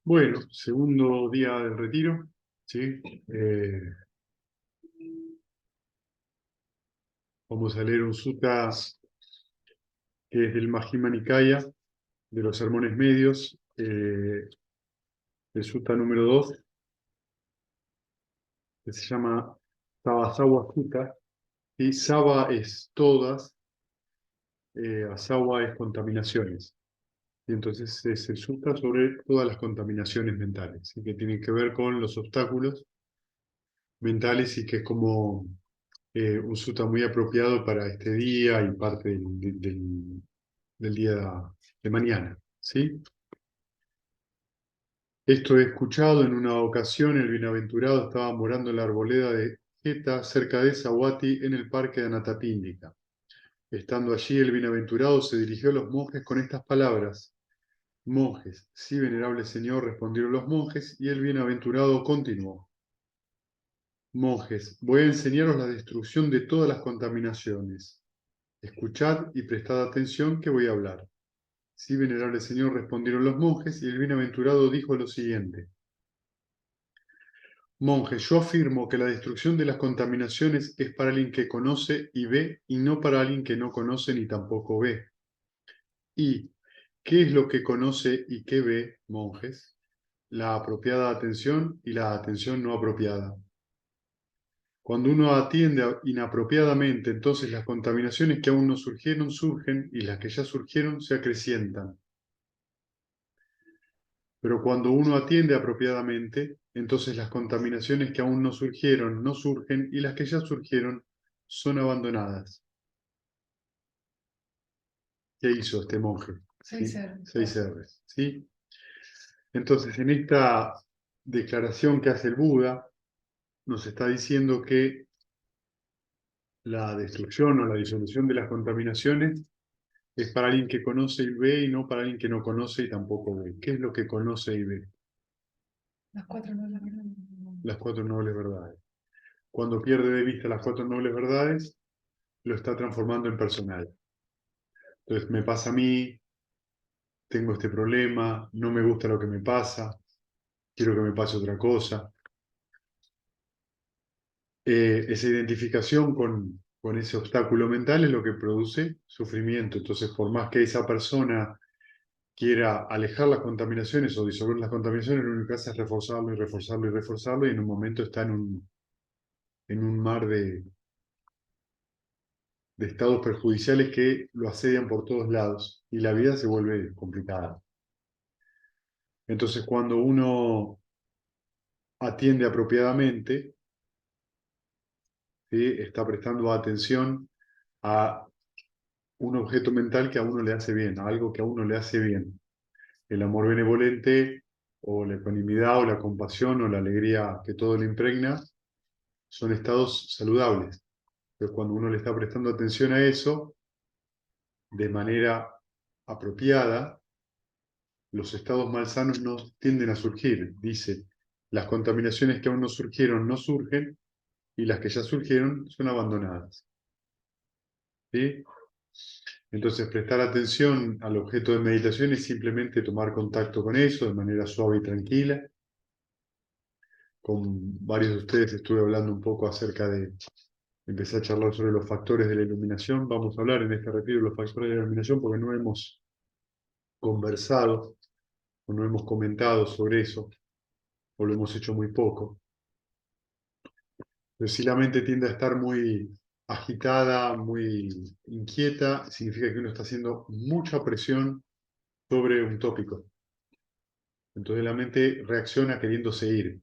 Bueno, segundo día del retiro, ¿sí? Vamos a leer un sutta que es del Majjhima Nikaya, de los sermones medios, el sutta número 2, que se llama Savasawa Sutta, y Sava es todas, Asawa es contaminaciones. Y entonces es el sutta sobre todas las contaminaciones mentales, ¿sí? Que tienen que ver con los obstáculos mentales y que es como un sutta muy apropiado para este día y parte del día de mañana, ¿sí? Esto he escuchado en una ocasión, el bienaventurado estaba morando en la arboleda de Jeta, cerca de Sahuati, en el parque de Anatapíndica. Estando allí, el bienaventurado se dirigió a los monjes con estas palabras. Monjes, sí, venerable señor, respondieron los monjes, y el bienaventurado continuó. Monjes, voy a enseñaros la destrucción de todas las contaminaciones. Escuchad y prestad atención que voy a hablar. Sí, venerable señor, respondieron los monjes, y el bienaventurado dijo lo siguiente. Monjes, yo afirmo que la destrucción de las contaminaciones es para alguien que conoce y ve, y no para alguien que no conoce ni tampoco ve. ¿Y qué es lo que conoce y qué ve, monjes? La apropiada atención y la atención no apropiada. Cuando uno atiende inapropiadamente, entonces las contaminaciones que aún no surgieron surgen y las que ya surgieron se acrecientan. Pero cuando uno atiende apropiadamente, entonces las contaminaciones que aún no surgieron no surgen y las que ya surgieron son abandonadas. ¿Qué hizo este monje? Seis ¿Sí? R's. 6 R's, ¿sí? Entonces, en esta declaración que hace el Buda, nos está diciendo que la destrucción o la disolución de las contaminaciones es para alguien que conoce y ve y no para alguien que no conoce y tampoco ve. ¿Qué es lo que conoce y ve? Las cuatro no las verdades. Las 4 nobles verdades. Cuando pierde de vista las 4 nobles verdades, lo está transformando en personal. Entonces, me pasa a mí, tengo este problema, no me gusta lo que me pasa, quiero que me pase otra cosa. Esa identificación con ese obstáculo mental es lo que produce sufrimiento. Entonces, por más que esa persona quiera alejar las contaminaciones o disolver las contaminaciones, lo único que hace es reforzarlo y reforzarlo y reforzarlo y en un momento está en un mar de estados perjudiciales que lo asedian por todos lados y la vida se vuelve complicada. Entonces, cuando uno atiende apropiadamente, ¿sí? Está prestando atención a un objeto mental que a uno le hace bien, a algo que a uno le hace bien. El amor benevolente o la ecuanimidad o la compasión o la alegría que todo le impregna son estados saludables. Pero cuando uno le está prestando atención a eso de manera apropiada, los estados malsanos no tienden a surgir. Dice, las contaminaciones que aún no surgieron no surgen y las que ya surgieron son abandonadas. ¿Sí? Entonces, prestar atención al objeto de meditación es simplemente tomar contacto con eso de manera suave y tranquila. Con varios de ustedes estuve hablando un poco acerca de, empecé a charlar sobre los factores de la iluminación. Vamos a hablar en este retiro de los factores de la iluminación porque no hemos conversado o no hemos comentado sobre eso, o lo hemos hecho muy poco. Pero si la mente tiende a estar muy agitada, muy inquieta, significa que uno está haciendo mucha presión sobre un tópico. Entonces la mente reacciona queriéndose ir.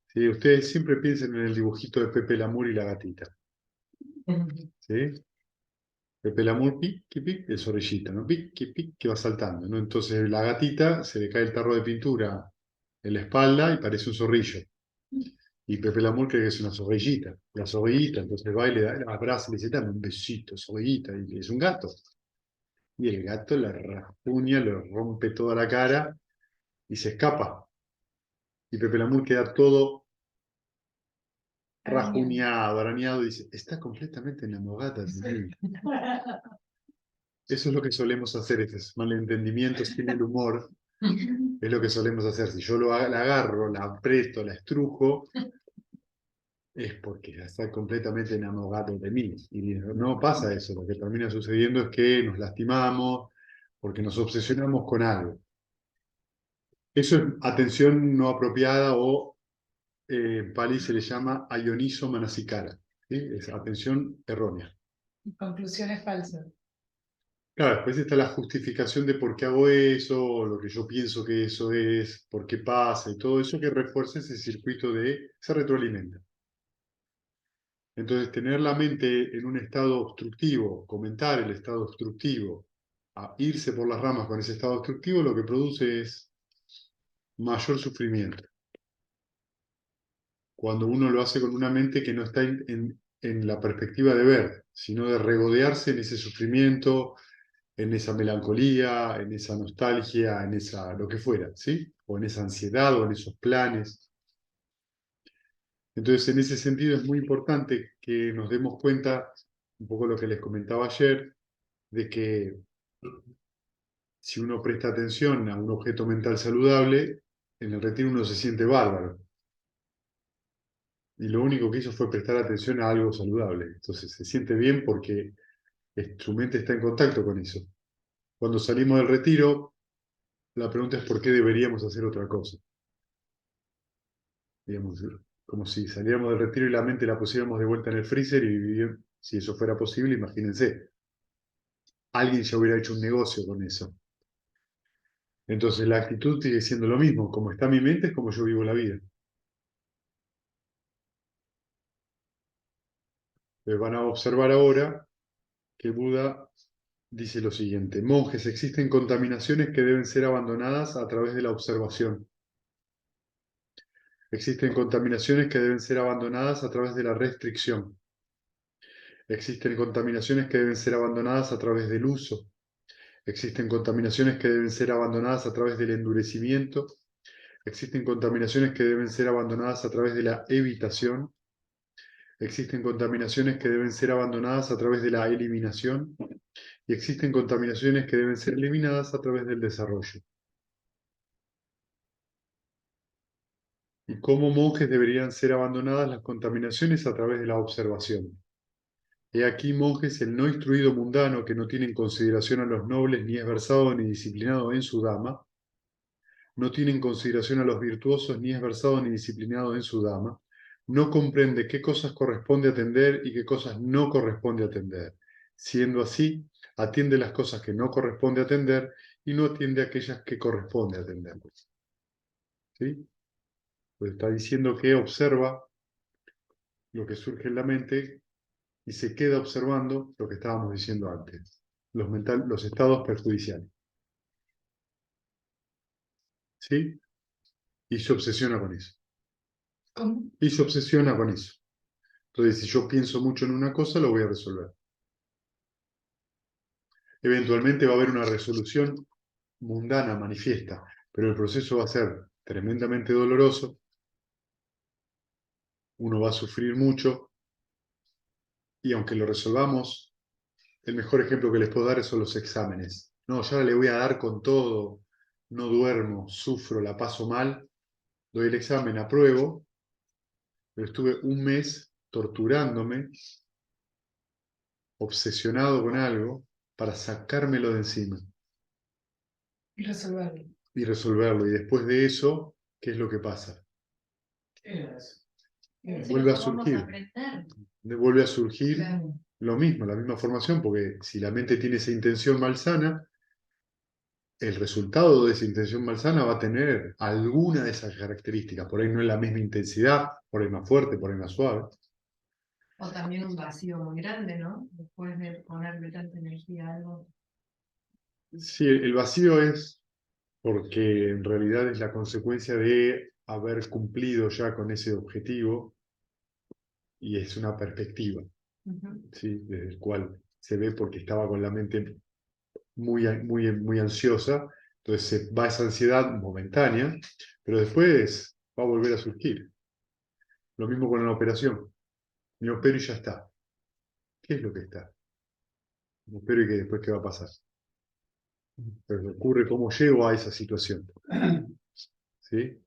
¿Sí? Ustedes siempre piensen en el dibujito de Pepe Lamur y la gatita. ¿Sí? Pepe Lamur, piqui, piqui, el zorrillito, ¿no? Piqui, piqui, que va saltando, ¿no? Entonces la gatita se le cae el tarro de pintura en la espalda y parece un zorrillo. Y Pepe Lamur cree que es una zorrillita. La zorrillita, entonces va y le da, la abraza y le dice, dame un besito, zorrillita. Y es un gato. Y el gato la rasguña, le rompe toda la cara y se escapa. Y Pepe Lamur queda todo rajuñado, arañado, y dice, está completamente enamorada de mí. Eso es lo que solemos hacer, estos malentendimientos sin el humor. Es lo que solemos hacer. Si yo la agarro, la aprieto, la estrujo, es porque ya está completamente enamorado de mí. Y no pasa eso. Lo que termina sucediendo es que nos lastimamos porque nos obsesionamos con algo. Eso es atención no apropiada o en Pali se le llama ayonizo manasikara. ¿Sí? Es atención errónea. Conclusiones falsas. Claro, después está la justificación de por qué hago eso, lo que yo pienso que eso es, por qué pasa y todo eso que refuerza ese circuito se retroalimenta. Entonces, tener la mente en un estado obstructivo, comentar el estado obstructivo, a irse por las ramas con ese estado obstructivo, lo que produce es mayor sufrimiento. Cuando uno lo hace con una mente que no está en la perspectiva de ver, sino de regodearse en ese sufrimiento, en esa melancolía, en esa nostalgia, en esa lo que fuera, ¿sí? O en esa ansiedad o en esos planes. Entonces, en ese sentido es muy importante que nos demos cuenta, un poco lo que les comentaba ayer, de que si uno presta atención a un objeto mental saludable, en el retiro uno se siente bárbaro. Y lo único que hizo fue prestar atención a algo saludable. Entonces se siente bien porque su mente está en contacto con eso. Cuando salimos del retiro, la pregunta es por qué deberíamos hacer otra cosa. Digamos, como si saliéramos del retiro y la mente la pusiéramos de vuelta en el freezer y vivir, si eso fuera posible, imagínense, alguien ya hubiera hecho un negocio con eso. Entonces la actitud sigue siendo lo mismo, como está mi mente es como yo vivo la vida. Van a observar ahora que Buda dice lo siguiente: monjes, existen contaminaciones que deben ser abandonadas a través de la observación. Existen contaminaciones que deben ser abandonadas a través de la restricción. Existen contaminaciones que deben ser abandonadas a través del uso. Existen contaminaciones que deben ser abandonadas a través del endurecimiento. Existen contaminaciones que deben ser abandonadas a través de la evitación. Existen contaminaciones que deben ser abandonadas a través de la eliminación. Y existen contaminaciones que deben ser eliminadas a través del desarrollo. Y como monjes deberían ser abandonadas las contaminaciones a través de la observación. He aquí, monjes, el no instruido mundano que no tiene en consideración a los nobles ni es versado ni disciplinado en su dama, no tiene en consideración a los virtuosos ni es versado ni disciplinado en su dama, no comprende qué cosas corresponde atender y qué cosas no corresponde atender. Siendo así, atiende las cosas que no corresponde atender y no atiende aquellas que corresponde atender. ¿Sí? Pues está diciendo que observa lo que surge en la mente y se queda observando lo que estábamos diciendo antes, los estados perjudiciales. ¿Sí? Y se obsesiona con eso. ¿Cómo? Y se obsesiona con eso. Entonces, si yo pienso mucho en una cosa, lo voy a resolver. Eventualmente va a haber una resolución mundana, manifiesta, pero el proceso va a ser tremendamente doloroso, uno va a sufrir mucho, y aunque lo resolvamos, el mejor ejemplo que les puedo dar son los exámenes. No, ya le voy a dar con todo, no duermo, sufro, la paso mal, doy el examen, apruebo, pero estuve un mes torturándome, obsesionado con algo, para sacármelo de encima Y resolverlo. y resolverlo. Y después de eso, ¿qué es lo que pasa? Es lo Vuelve a que vamos a surgir, aprender. vuelve a surgir Claro. lo mismo, la misma formación, porque si la mente tiene esa intención malsana, el resultado de esa intención malsana va a tener alguna de esas características. Por ahí no es la misma intensidad, por ahí más fuerte, por ahí más suave. O también un vacío muy grande, ¿no? Después de ponerle tanta energía a algo. Sí, el vacío es porque en realidad es la consecuencia de haber cumplido ya con ese objetivo y es una perspectiva, ¿sí? Desde el cual se ve porque estaba con la mente muy ansiosa, entonces se va esa ansiedad momentánea, pero después va a volver a surgir. Lo mismo con la operación. Me opero y ya está. ¿Qué es lo que está? Me opero y que después qué va a pasar. Pero ocurre cómo llego a esa situación. ¿Sí?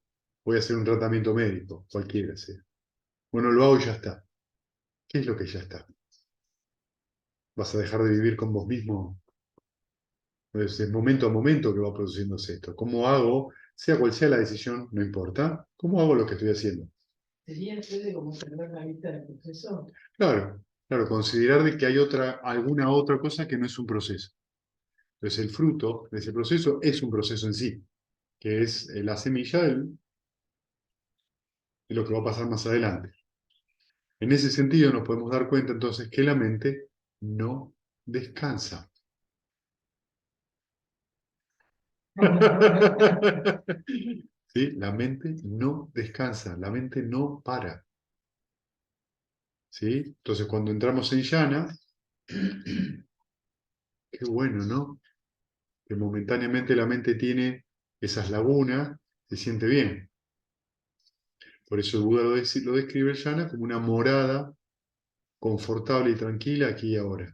Voy a hacer un tratamiento médico, cualquiera sea. Bueno, lo hago y ya está. ¿Qué es lo que ya está? ¿Vas a dejar de vivir con vos mismo? Es de momento a momento que va produciéndose esto. ¿Cómo hago, sea cual sea la decisión, no importa? ¿Cómo hago lo que estoy haciendo? ¿Sería de como perder la vista del proceso? Claro, claro, considerar de que hay alguna otra cosa que no es un proceso. Entonces el fruto de ese proceso es un proceso en sí, que es la semilla de lo que va a pasar más adelante. En ese sentido nos podemos dar cuenta entonces que la mente no descansa. ¿Sí? La mente no descansa, la mente no para. ¿Sí? Entonces cuando entramos en llana, qué bueno, ¿no? Que momentáneamente la mente tiene esas lagunas, se siente bien. Por eso el Buda lo describe el llana como una morada confortable y tranquila aquí y ahora.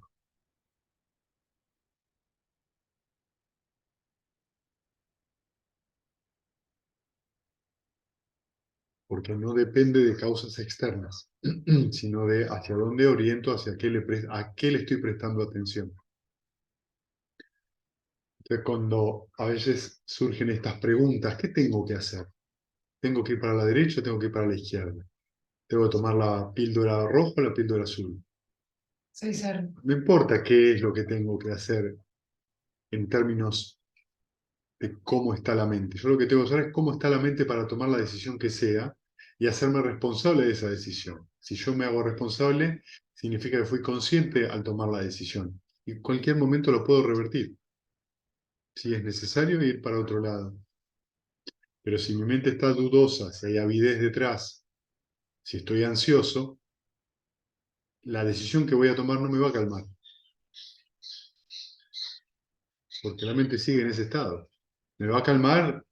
Porque no depende de causas externas, sino de hacia dónde oriento, a qué le estoy prestando atención. Entonces, cuando a veces surgen estas preguntas, ¿qué tengo que hacer? ¿Tengo que ir para la derecha o tengo que ir para la izquierda? ¿Tengo que tomar la píldora roja o la píldora azul? Soy ser. No importa qué es lo que tengo que hacer en términos de cómo está la mente. Yo lo que tengo que saber es cómo está la mente para tomar la decisión que sea y hacerme responsable de esa decisión. Si yo me hago responsable, significa que fui consciente al tomar la decisión. Y en cualquier momento lo puedo revertir. Si es necesario, ir para otro lado. Pero si mi mente está dudosa, si hay avidez detrás, si estoy ansioso, la decisión que voy a tomar no me va a calmar. Porque la mente sigue en ese estado. Me va a calmar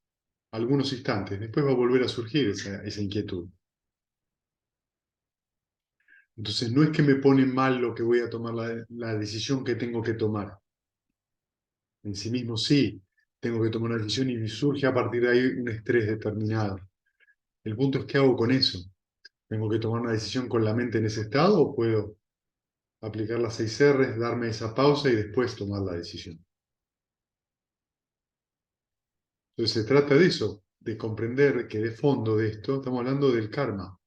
algunos instantes, después va a volver a surgir esa inquietud. Entonces no es que me pone mal lo que voy a tomar, la decisión que tengo que tomar. En sí mismo sí, tengo que tomar una decisión y me surge a partir de ahí un estrés determinado. El punto es qué hago con eso. ¿Tengo que tomar una decisión con la mente en ese estado o puedo aplicar las 6 R's, darme esa pausa y después tomar la decisión? Entonces se trata de eso, de comprender que de fondo de esto estamos hablando del karma,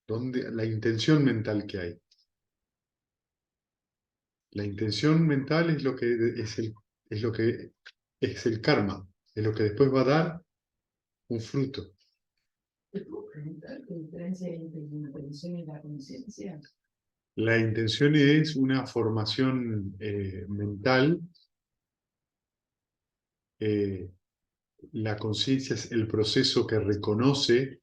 donde la intención mental que hay. La intención mental es lo que es lo que es el karma, es lo que después va a dar un fruto. ¿Te puedo preguntar qué diferencia hay entre la intención y la conciencia? La intención es una formación mental, eh, la conciencia es el proceso que reconoce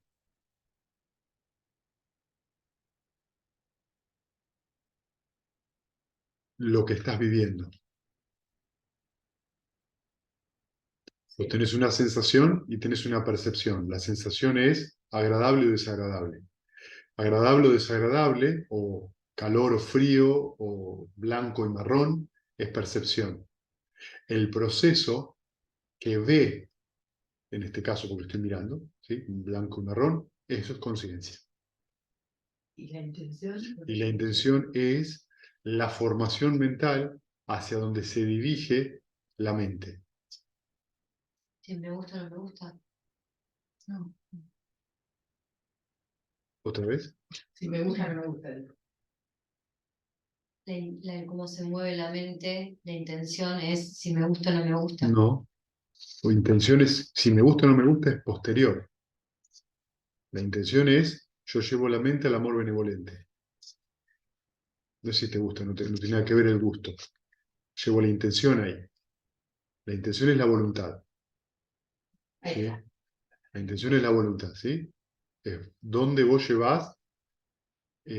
lo que estás viviendo. Vos tenés una sensación y tenés una percepción. La sensación es agradable o desagradable. Agradable o desagradable, o calor o frío, o blanco y marrón, es percepción. El proceso que ve, en este caso porque estoy mirando, ¿sí? Blanco y marrón, eso es conciencia. ¿Y la intención? Y la intención es la formación mental hacia donde se dirige la mente. Si me gusta o no me gusta. No. ¿Otra vez? Si me gusta, no me gusta. Cómo se mueve la mente, la intención es si me gusta o no me gusta. No. O intención es, si me gusta o no me gusta, es posterior. La intención es, yo llevo la mente al amor benevolente. No sé si te gusta, no tiene nada que ver el gusto. Llevo la intención ahí. La intención es la voluntad. Ahí ¿Sí? está. La intención es la voluntad, ¿sí? Es donde vos llevás La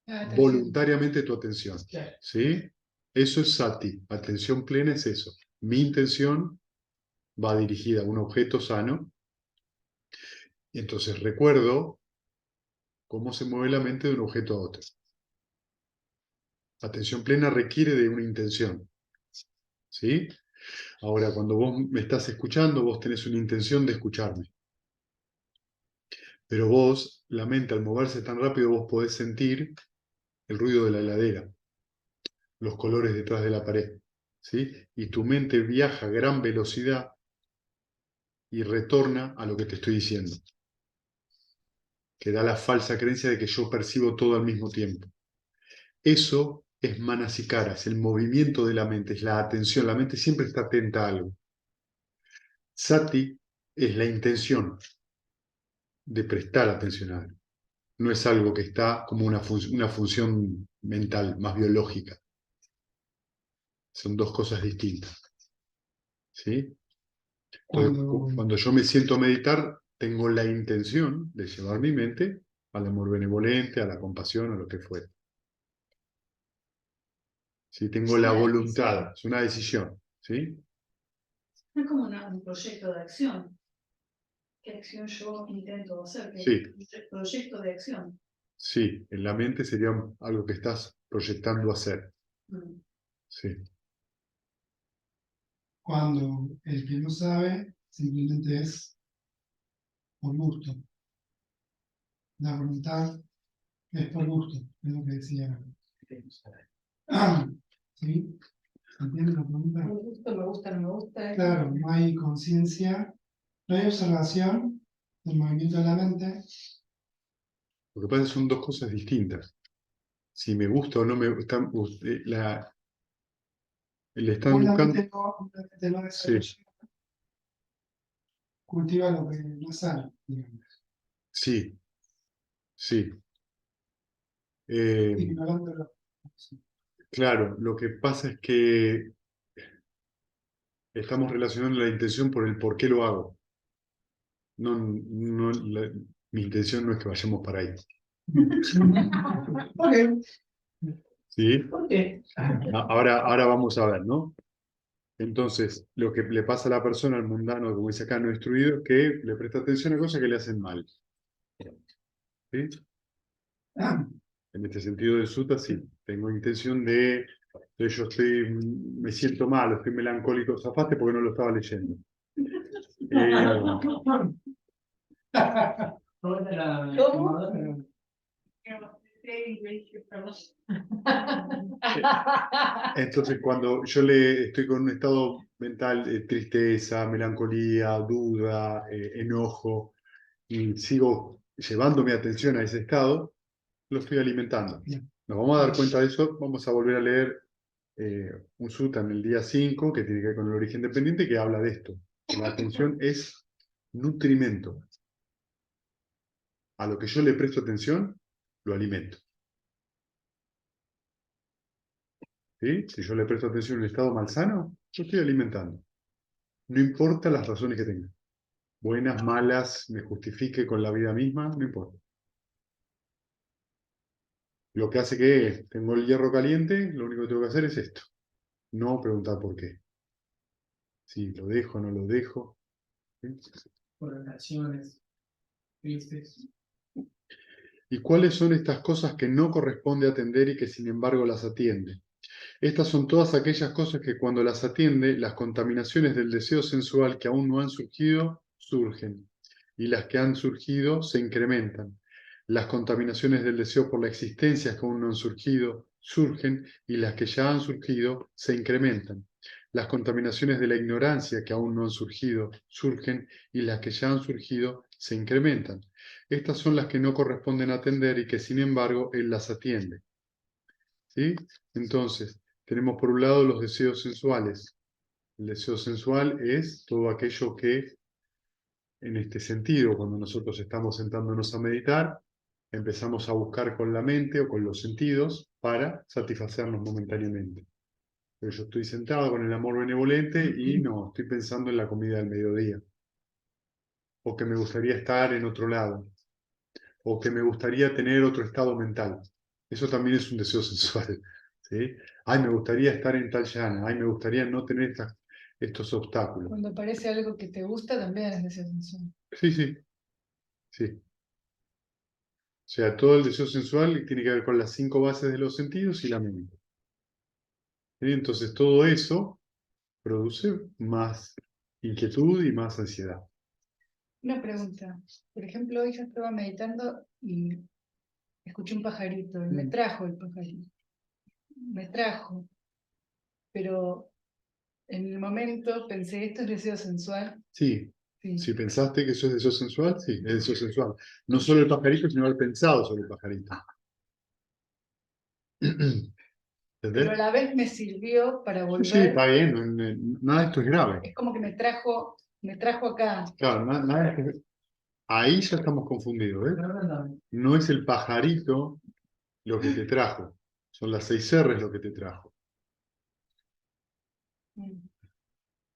atención. voluntariamente tu atención. Claro. ¿Sí? Eso es sati. Atención plena es eso. Mi intención va dirigida a un objeto sano y entonces recuerdo cómo se mueve la mente de un objeto a otro. Atención plena requiere de una intención. ¿Sí? Ahora, cuando vos me estás escuchando, vos tenés una intención de escucharme. Pero vos, la mente al moverse tan rápido, vos podés sentir el ruido de la heladera, los colores detrás de la pared, ¿sí? Y tu mente viaja a gran velocidad y retorna a lo que te estoy diciendo, que da la falsa creencia de que yo percibo todo al mismo tiempo. Eso es manasikara, es el movimiento de la mente, es la atención. La mente siempre está atenta a algo. Sati es la intención de prestar atención a algo. No es algo que está como una función mental, más biológica. Son dos cosas distintas. ¿Sí? Entonces, cuando yo me siento a meditar, tengo la intención de llevar mi mente al amor benevolente, a la compasión, a lo que fuera. ¿Sí? Tengo Es la una voluntad, decisión. es una decisión. ¿Sí? Es como un proyecto de acción. ¿Qué acción yo intento hacer? Sí, Proyecto de acción. sí. En la mente sería algo que estás proyectando hacer. Mm. Sí. Cuando el que no sabe simplemente es por gusto. La voluntad es por gusto, es lo que decía. ¿Sí? ¿Entiendes la pregunta? Me gusta, me gusta, no me gusta. Claro, no hay conciencia, no hay observación del movimiento de la mente. Lo que pasa es que son dos cosas distintas. Si me gusta o no me gusta, le están Una buscando. mente no, una mente no Sí, desarrollada cultiva lo que no sabe, digamos. sí, sí. Eh, Ignorándolo. claro, lo que pasa es que estamos relacionando la intención por el por qué lo hago. No, no, mi intención no es que vayamos para ahí. Ok. ¿Sí? ¿Por qué? Ahora vamos a ver, ¿no? Entonces, lo que le pasa a la persona, al mundano, como dice acá, no instruido, es que le presta atención a cosas que le hacen mal. ¿Sí? En este sentido del sutta, sí. Tengo intención me siento mal, estoy melancólico. Zafaste porque no lo estaba leyendo. ¿Cómo? Entonces, cuando yo estoy con un estado mental de tristeza, melancolía, duda, enojo, y sigo llevando mi atención a ese estado, lo estoy alimentando. Nos vamos a dar cuenta de eso, vamos a volver a leer un sutta en el día 5 que tiene que ver con el origen dependiente, que habla de esto. La atención es nutrimento. A lo que yo le presto atención, lo alimento. ¿Sí? Si yo le presto atención en un estado malsano, yo estoy alimentando. No importa las razones que tenga. Buenas, malas, me justifique con la vida misma, no importa. Lo que hace que tengo el hierro caliente, lo único que tengo que hacer es esto. No preguntar por qué. Si lo dejo, no lo dejo. ¿Sí? Por relaciones tristes. ¿Y cuáles son estas cosas que no corresponde atender y que sin embargo las atiende? Estas son todas aquellas cosas que cuando las atiende, las contaminaciones del deseo sensual que aún no han surgido, surgen. Y las que han surgido se incrementan. Las contaminaciones del deseo por la existencia que aún no han surgido, surgen. Y las que ya han surgido, se incrementan. Las contaminaciones de la ignorancia que aún no han surgido, surgen. Y las que ya han surgido, se incrementan. Estas son las que no corresponden atender y que sin embargo él las atiende. ¿Sí? Entonces, tenemos por un lado los deseos sensuales. El deseo sensual es todo aquello que, en este sentido, cuando nosotros estamos sentándonos a meditar, empezamos a buscar con la mente o con los sentidos para satisfacernos momentáneamente. Pero yo estoy sentado con el amor benevolente y no, estoy pensando en la comida del mediodía. O que me gustaría estar en otro lado. O que me gustaría tener otro estado mental. Eso también es un deseo sensual. ¿Sí? Ay, me gustaría estar en tal llana. Ay, me gustaría no tener estos obstáculos. Cuando aparece algo que te gusta, también es deseo sensual. Sí, sí, sí. O sea, todo el deseo sensual tiene que ver con las 5 bases de los sentidos y la mente. ¿Sí? Entonces, todo eso produce más inquietud y más ansiedad. Una pregunta. Por ejemplo, hoy yo estaba meditando y escuché un pajarito y me trajo el pajarito. Me trajo. Pero en el momento pensé, ¿esto es deseo sensual? Sí, Sí. si pensaste que eso es deseo sensual, sí, es deseo sensual. No solo el pajarito, sino haber pensado sobre el pajarito. Pero a ¿Entendés? la vez me sirvió para Sí, sí, está volver. bien, nada de esto es grave. Es como que me trajo acá. Claro, nada ahí ya estamos confundidos, ¿ves? No es el pajarito lo que te trajo, son las 6 R's lo que te trajo. Mm.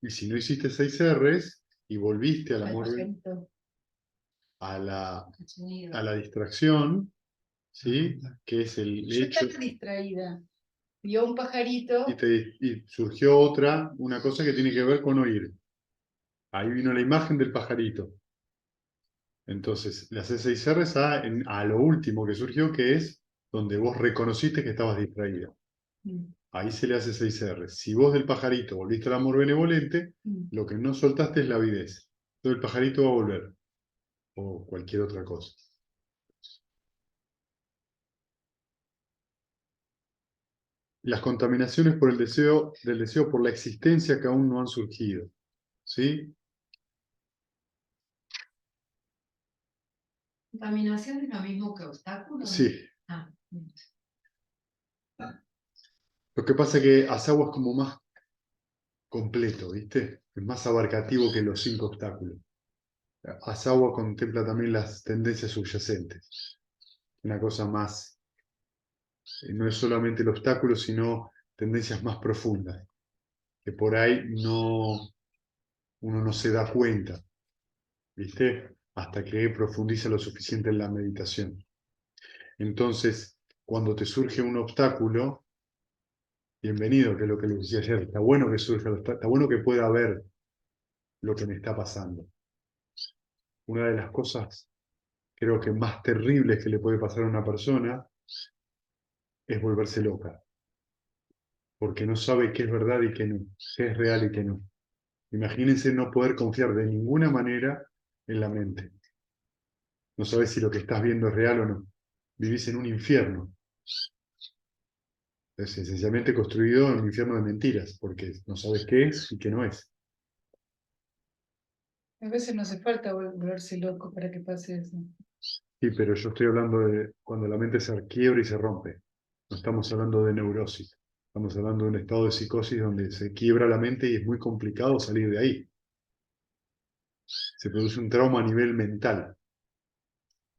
Y si no hiciste 6 R's y volviste al Al amor, pajarito. a la, El sonido. a la distracción, ¿sí? Que es el Yo hecho, estaba distraída. Vio un pajarito. y surgió otra, una cosa que tiene que ver con oír. Ahí vino la imagen del pajarito. Entonces, le haces 6 R's a lo último que surgió, que es donde vos reconociste que estabas distraído. Mm, Ahí se le hace 6 R's. Si vos del pajarito volviste al amor benevolente, mm. lo que no soltaste es la avidez. Entonces el pajarito va a volver. O cualquier otra cosa. Las contaminaciones por el deseo, del deseo por la existencia que aún no han surgido. ¿Sí? ¿Contaminación es lo mismo que obstáculo? Sí. Ah, Lo que pasa es que Asawa es como más completo, ¿viste? Es más abarcativo que los 5 obstáculos. Asawa contempla también las tendencias subyacentes. Una cosa más, no es solamente el obstáculo, sino tendencias más profundas, que por ahí uno no se da cuenta, ¿viste? Hasta que profundiza lo suficiente en la meditación. Entonces, cuando te surge un obstáculo, bienvenido, que es lo que les decía ayer, está bueno que surja el obstáculo, está bueno que pueda ver lo que me está pasando. Una de las cosas, creo que más terribles que le puede pasar a una persona es volverse loca, porque no sabe qué es verdad y qué no, qué es real y qué no. Imagínense no poder confiar de ninguna manera en la mente. No sabes si lo que estás viendo es real o no. Vivís en un infierno. Es esencialmente construido en un infierno de mentiras, porque no sabes qué es y qué no es. A veces no hace falta volverse loco para que pase eso. Sí, pero yo estoy hablando de cuando la mente se quiebra y se rompe. No estamos hablando de neurosis. Estamos hablando de un estado de psicosis donde se quiebra la mente y es muy complicado salir de ahí. Se produce un trauma a nivel mental.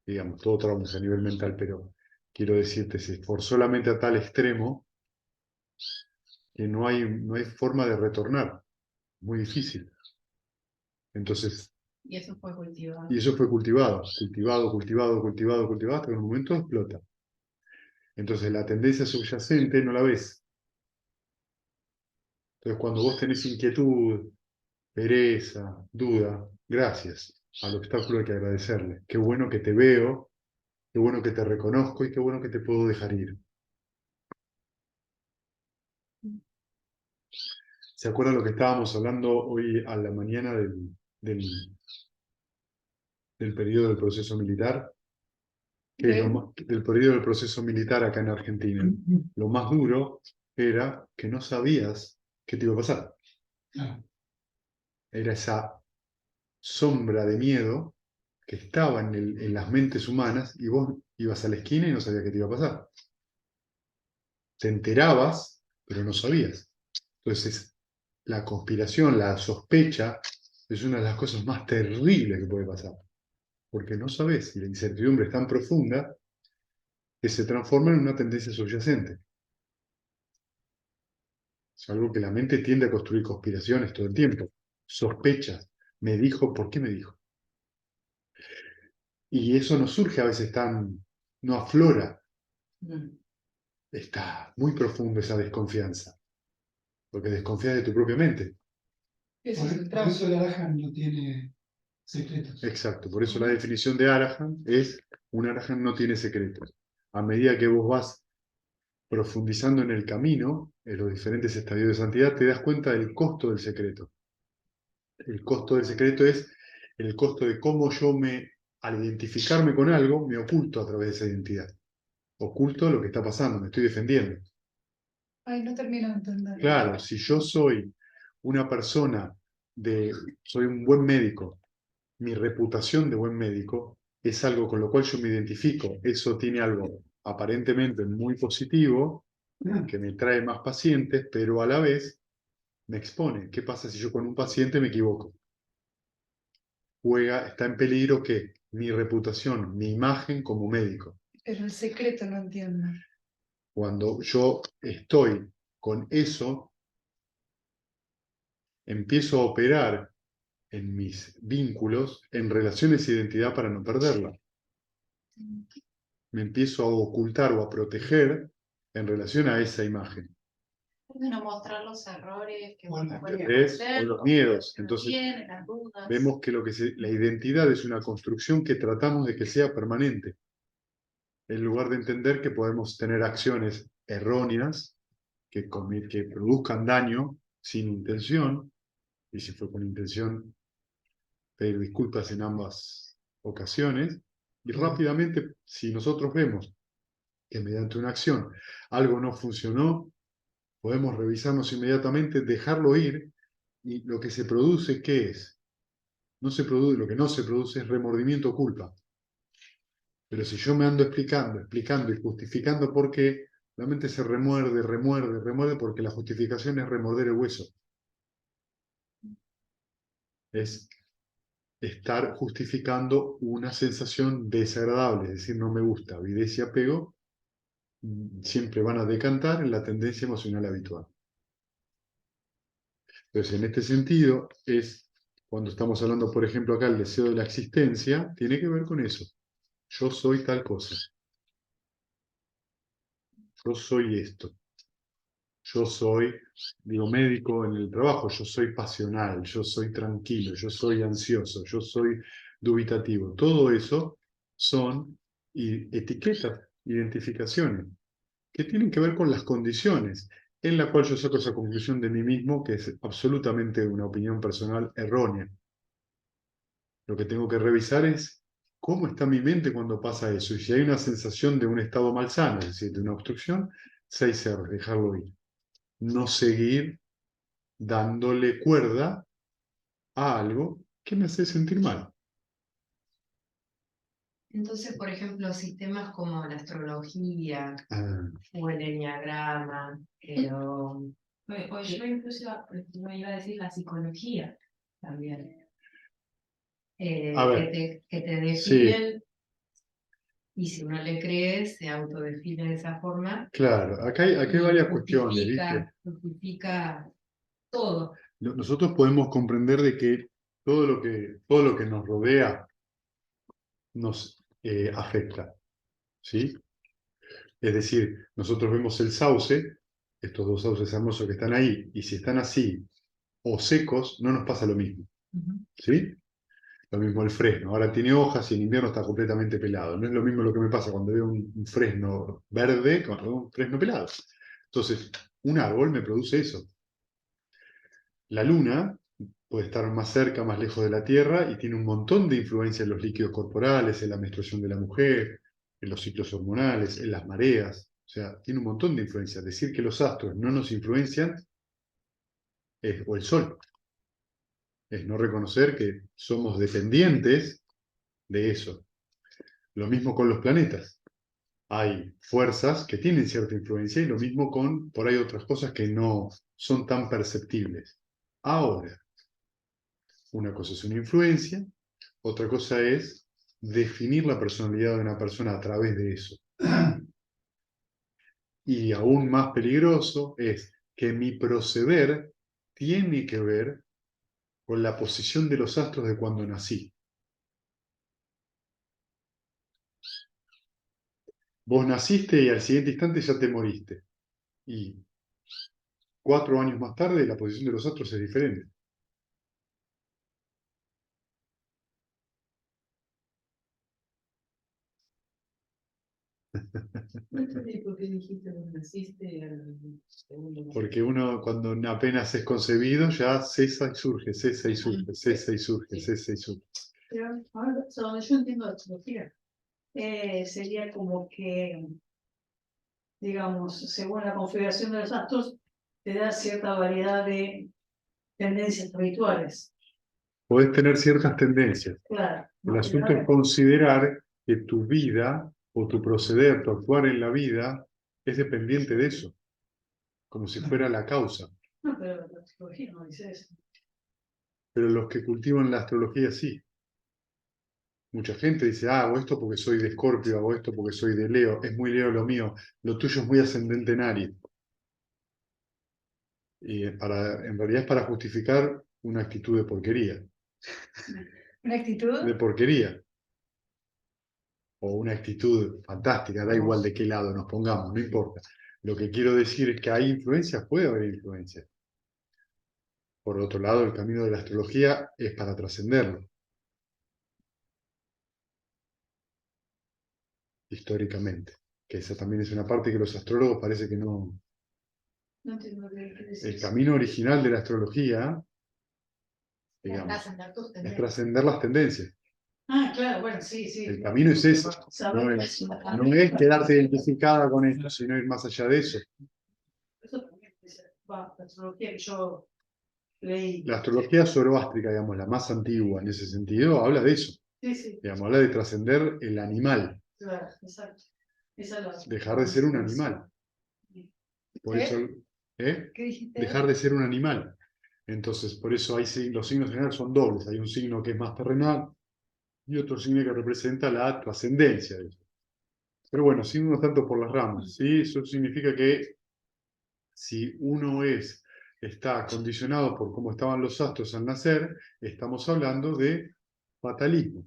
Digamos, todo trauma es a nivel mental, pero quiero decirte, se esforzó la mente a tal extremo que no hay forma de retornar. Muy difícil. Entonces, y eso fue cultivado. y eso fue cultivado, cultivado, cultivado, cultivado, cultivado, hasta que en un momento explota. Entonces la tendencia subyacente no la ves. Entonces cuando vos tenés inquietud, pereza, duda, gracias. Al obstáculo hay que agradecerle. Qué bueno que te veo, qué bueno que te reconozco y qué bueno que te puedo dejar ir. ¿Se acuerdan lo que estábamos hablando hoy a la mañana del periodo del proceso militar? Que es del periodo del proceso militar acá en Argentina. Lo más duro era que no sabías qué te iba a pasar. Claro. Era esa sombra de miedo que estaba en las mentes humanas y vos ibas a la esquina y no sabías qué te iba a pasar. Te enterabas, pero no sabías. Entonces, la conspiración, la sospecha, es una de las cosas más terribles que puede pasar. Porque no sabes y la incertidumbre es tan profunda que se transforma en una tendencia subyacente. Es algo que la mente tiende a construir conspiraciones todo el tiempo. Sospechas. Me dijo, ¿por qué me dijo? Y eso no surge a veces no aflora. Está muy profundo esa desconfianza. Porque desconfías de tu propia mente. Ese es el Por trauma. eso el Arahant no tiene secretos. Exacto. Por eso la definición de Arahant es: un Arahant no tiene secretos. A medida que vos vas profundizando en el camino, en los diferentes estadios de santidad, te das cuenta del costo del secreto. El costo del secreto es el costo de cómo yo al identificarme con algo, me oculto a través de esa identidad. Oculto lo que está pasando, me estoy defendiendo. Ay, no termino de entender. Claro, si yo soy una persona soy un buen médico, mi reputación de buen médico es algo con lo cual yo me identifico. Eso tiene algo aparentemente muy positivo, que me trae más pacientes, pero a la vez me expone. ¿Qué pasa si yo con un paciente me equivoco? Está en peligro que mi reputación, mi imagen como médico. Pero el secreto no entiendo. Cuando yo estoy con eso, empiezo a operar en mis vínculos, en relaciones de identidad para no perderla. Me empiezo a ocultar o a proteger en relación a esa imagen. No mostrar los errores que Bueno, O los miedos. Entonces, las dudas. vemos que la identidad es una construcción que tratamos de que sea permanente. En lugar de entender que podemos tener acciones erróneas que produzcan daño sin intención, y si fue con intención, pedir disculpas en ambas ocasiones, y rápidamente, si nosotros vemos que mediante una acción algo no funcionó, podemos revisarnos inmediatamente, dejarlo ir, y lo que se produce, ¿qué es? Lo que no se produce es remordimiento o culpa. Pero si yo me ando explicando y justificando por qué, la mente se remuerde, porque la justificación es remorder el hueso. Es estar justificando una sensación desagradable, es decir, no me gusta. Avidez y apego siempre van a decantar en la tendencia emocional habitual. Entonces, en este sentido, cuando estamos hablando, por ejemplo, acá el deseo de la existencia, tiene que ver con eso. Yo soy tal cosa. Yo soy esto. Yo soy, digo, médico en el trabajo, yo soy pasional, yo soy tranquilo, yo soy ansioso, yo soy dubitativo. Todo eso son etiquetas, identificaciones, que tienen que ver con las condiciones en la cual yo saco esa conclusión de mí mismo, que es absolutamente una opinión personal errónea. Lo que tengo que revisar es cómo está mi mente cuando pasa eso. Y si hay una sensación de un estado malsano, es decir, de una obstrucción, 6 R's, dejarlo ir. No seguir dándole cuerda a algo que me hace sentir mal. Entonces, por ejemplo, sistemas como la astrología Ah, o el enneagrama, o yo incluso me iba a decir la psicología también, a ver, que te sí, definen, y si uno le cree, se autodefine de esa forma claro, acá hay y varias cuestiones, ¿viste? justifica todo. Nosotros podemos comprender de que todo lo que nos rodea nos afecta, ¿sí? Es decir, nosotros vemos el sauce, estos dos sauces hermosos que están ahí, y si están así o secos, no nos pasa lo mismo, ¿sí? Lo mismo el fresno, ahora tiene hojas y en invierno está completamente pelado. No es lo mismo lo que me pasa cuando veo un fresno verde con un fresno pelado. Entonces, un árbol me produce eso. La luna puede estar más cerca, más lejos de la Tierra y tiene un montón de influencia en los líquidos corporales, en la menstruación de la mujer, en los ciclos hormonales, en las mareas. O sea, tiene un montón de influencia. Decir que los astros no nos influencian, o el Sol, es no reconocer que somos dependientes de eso. Lo mismo con los planetas. Hay fuerzas que tienen cierta influencia y lo mismo con, por ahí, otras cosas que no son tan perceptibles. Ahora, una cosa es una influencia, otra cosa es definir la personalidad de una persona a través de eso. Y aún más peligroso es que mi proceder tiene que ver con la posición de los astros de cuando nací. Vos naciste y al siguiente instante ya te moriste. Y 4 años más tarde la posición de los astros es diferente. No entendí por qué dijiste cuando naciste al segundo. Porque uno cuando apenas es concebido ya cesa y surge, cesa y surge, cesa y surge, cesa y surge. Pero ahora, hasta donde yo entiendo la astrología, sería como que, digamos, según la configuración de los astros, te da cierta variedad de tendencias habituales. Podés tener ciertas tendencias. Claro. El asunto es considerar que tu vida o tu proceder, tu actuar en la vida es dependiente de eso, como si fuera la causa. No, pero la astrología no dice eso. Pero los que cultivan la astrología sí. Mucha gente dice, hago esto porque soy de Escorpio, hago esto porque soy de Leo, es muy Leo lo mío, lo tuyo es muy ascendente en Aries. Y en realidad es para justificar una actitud de porquería. ¿Una actitud? De porquería. O una actitud fantástica, da igual de qué lado nos pongamos, no importa. Lo que quiero decir es que hay influencias, puede haber influencias. Por otro lado, el camino de la astrología es para trascenderlo. Históricamente. Que esa también es una parte que los astrólogos parece que no. No entiendo qué decís. El camino original de la astrología, digamos, es trascender las tendencias. Ah, claro, bueno, sí, sí. El camino es ese. No es quedarte identificada con esto, sino ir más allá de eso. Eso también dice, la astrología que yo leí. La astrología zoroástrica, digamos, la más antigua en ese sentido, habla de eso. Sí, sí, Digamos, habla de trascender el animal, claro, exacto. Esa es la. dejar de ser un animal. Por ¿Qué? eso, ¿eh? ¿Qué dijiste? Dejar de ser un animal. Entonces, por eso hay, los signos generales son dobles. Hay un signo que es más terrenal y otro signo que representa la trascendencia de eso. Pero bueno, sin uno tanto por las ramas, ¿sí? Eso significa que si uno está condicionado por cómo estaban los astros al nacer, estamos hablando de fatalismo.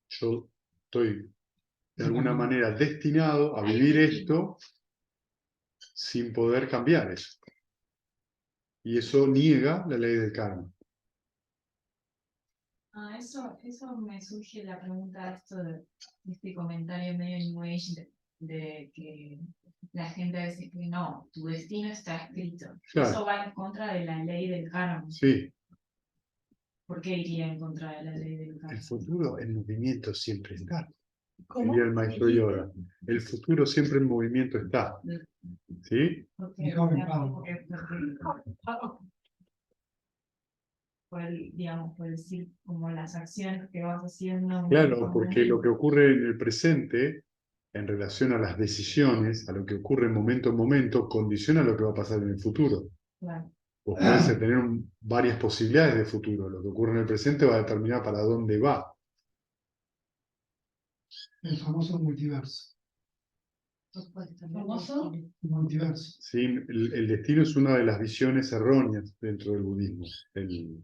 Yo estoy de alguna manera destinado a vivir esto sin poder cambiar eso. Y eso niega la ley del karma. Ah, eso me surge la pregunta, esto de este comentario medio New Age de que la gente a veces que no, tu destino está escrito. Claro. Eso va en contra de la ley del karma. Sí, ¿Por qué iría en contra de la ley del karma? el futuro en movimiento siempre está. ¿Cómo? Diría el maestro Yoda. El futuro siempre en movimiento está. ¿Sí? Porque, digamos, por decir, como las acciones que vas haciendo. Claro, porque lo que ocurre en el presente, en relación a las decisiones, a lo que ocurre en momento, condiciona lo que va a pasar en el futuro. Claro. Vos podés tener varias posibilidades de futuro. Lo que ocurre en el presente va a determinar para dónde va. El famoso multiverso. ¿Famoso? Multiverso. ¿Sí? El destino es una de las visiones erróneas dentro del budismo, el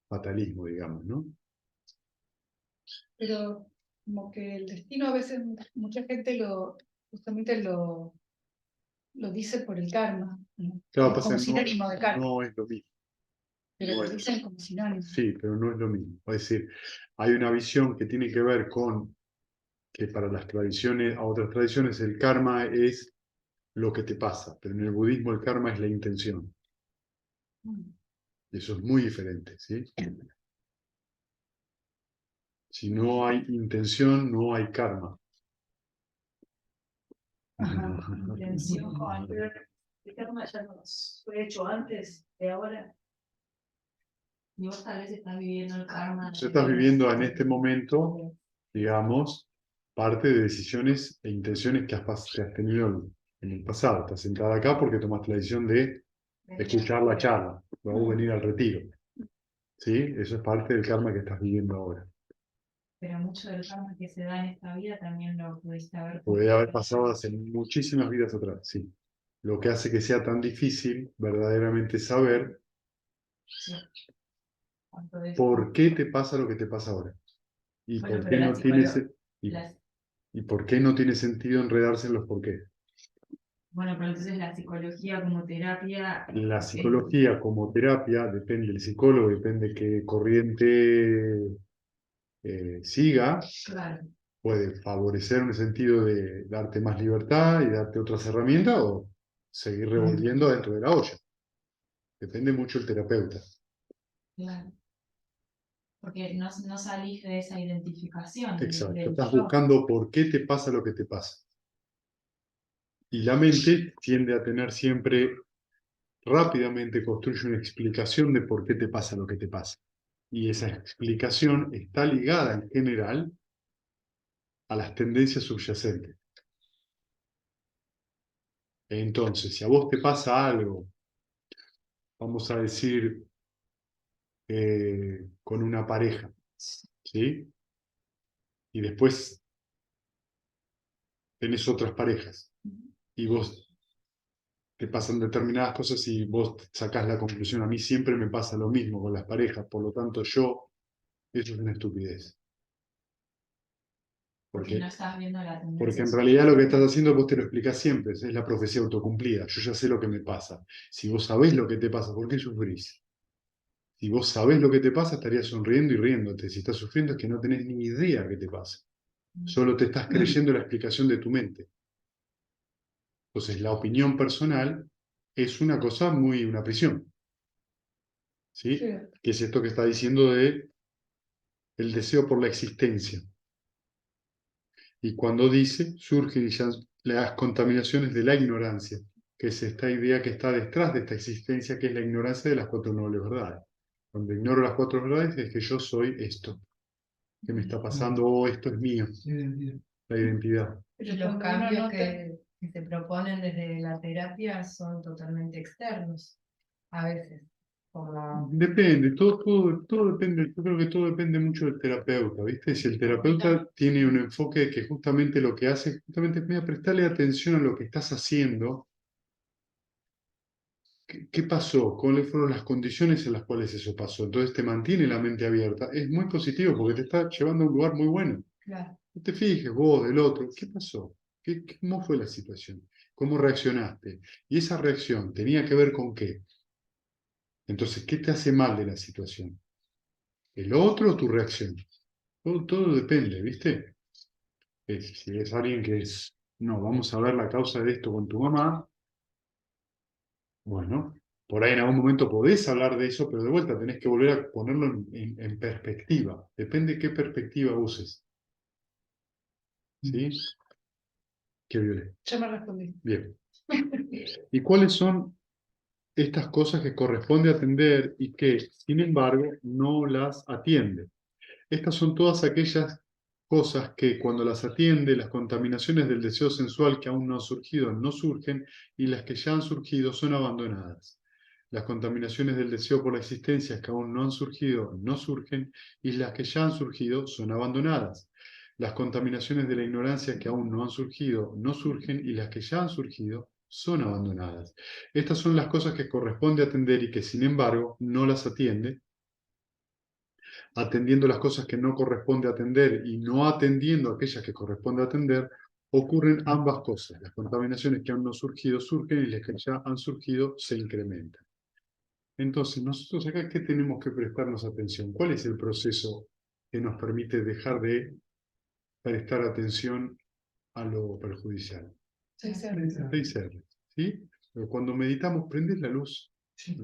fatalismo, digamos, ¿no? Pero como que el destino a veces mucha gente justamente lo dice por el karma, ¿no? Claro, Como sinónimo de karma, no es lo mismo. pero no lo es. dicen como sinónimo. Sí, pero no es lo mismo. Es decir, hay una visión que tiene que ver con que para las tradiciones, a otras tradiciones, el karma es lo que te pasa, pero en el budismo el karma es la intención. Y eso es muy diferente, ¿sí? Si no hay intención, no hay karma. Ajá. Intención, pero el karma ya nos fue hecho antes de ahora. Y vos tal vez estás viviendo el karma. Tú estás viviendo en este momento, digamos, parte de decisiones e intenciones que has tenido en el pasado. Estás sentada acá porque tomaste la decisión de escuchar la charla, luego venir al retiro. ¿Sí? Eso es parte del karma que estás viviendo ahora. Pero mucho del karma que se da en esta vida también lo pudiste haber. Puede haber pasado hace muchísimas vidas atrás, sí. Lo que hace que sea tan difícil verdaderamente saber Sí. por qué te pasa lo que te pasa ahora. Y Bueno, por qué pero no la tiene las- y por qué no tiene sentido enredarse en los por qué. Bueno, pero entonces la psicología como terapia. La psicología como terapia depende del psicólogo, depende qué corriente siga, Claro. puede favorecer en el sentido de darte más libertad y darte otras herramientas o seguir revolviendo dentro de la olla. Depende mucho el terapeuta. Claro. Porque no salís de esa identificación. Exacto. Del Estás yo. buscando por qué te pasa lo que te pasa. Y la mente tiende a tener siempre, rápidamente construye una explicación de por qué te pasa lo que te pasa. Y esa explicación está ligada en general a las tendencias subyacentes. Entonces, si a vos te pasa algo, vamos a decir, con una pareja, ¿sí? Y después tenés otras parejas, y vos te pasan determinadas cosas y vos sacás la conclusión, a mí siempre me pasa lo mismo con las parejas, por lo tanto eso es una estupidez. Porque no estás viendo la tendencia. Porque en realidad lo que estás haciendo vos te lo explicás siempre, es la profecía autocumplida, yo ya sé lo que me pasa. Si vos sabés lo que te pasa, ¿por qué sufrís? Si vos sabés lo que te pasa, estarías sonriendo y riéndote. Si estás sufriendo es que no tenés ni idea qué te pasa. Solo te estás creyendo la explicación de tu mente. Entonces, la opinión personal es una cosa una prisión. ¿Sí? Sí. Que es esto que está diciendo de el deseo por la existencia. Y cuando dice, surgen ya las contaminaciones de la ignorancia, que es esta idea que está detrás de esta existencia, que es la ignorancia de las 4 nobles verdades. Cuando ignoro las 4 verdades es que yo soy esto. ¿Qué me está pasando? Oh, esto es mío. Identidad. La identidad. Pero Y los cuando uno cambios nota- que se proponen desde la terapia son totalmente externos, a veces. Como, Depende, todo depende, yo creo que todo depende mucho del terapeuta, ¿viste? Si el terapeuta tiene un enfoque que justamente lo que hace, justamente es mira, prestarle atención a lo que estás haciendo. ¿Qué pasó? ¿Cuáles fueron las condiciones en las cuales eso pasó? Entonces te mantiene la mente abierta. Es muy positivo porque te está llevando a un lugar muy bueno. claro, No te fijes vos, del otro, ¿qué pasó? ¿Cómo fue la situación? ¿Cómo reaccionaste? Y esa reacción tenía que ver con qué. Entonces, ¿qué te hace mal de la situación? ¿El otro o tu reacción? Todo depende, ¿viste? Si es alguien que es, no, vamos a ver la causa de esto con tu mamá, bueno, por ahí en algún momento podés hablar de eso, pero de vuelta tenés que volver a ponerlo en perspectiva. Depende de qué perspectiva uses. ¿Sí? ¿Qué violé? Ya me respondí. Bien. ¿Y cuáles son estas cosas que corresponde atender y que, sin embargo, no las atiende? Estas son todas aquellas cosas que cuando las atiende, las contaminaciones del deseo sensual que aún no han surgido no surgen y las que ya han surgido son abandonadas. Las contaminaciones del deseo por la existencia que aún no han surgido no surgen y las que ya han surgido son abandonadas. Las contaminaciones de la ignorancia que aún no han surgido no surgen y las que ya han surgido son abandonadas. Estas son las cosas que corresponde atender y que sin embargo no las atiende, atendiendo las cosas que no corresponde atender y no atendiendo aquellas que corresponde atender, ocurren ambas cosas. Las contaminaciones que aún no han surgido surgen y las que ya han surgido se incrementan. Entonces, nosotros acá, ¿qué tenemos que prestarnos atención? ¿Cuál es el proceso que nos permite dejar de prestar atención a lo perjudicial? 6R. 6R, ¿sí? Pero cuando meditamos, prendes la luz. Sí.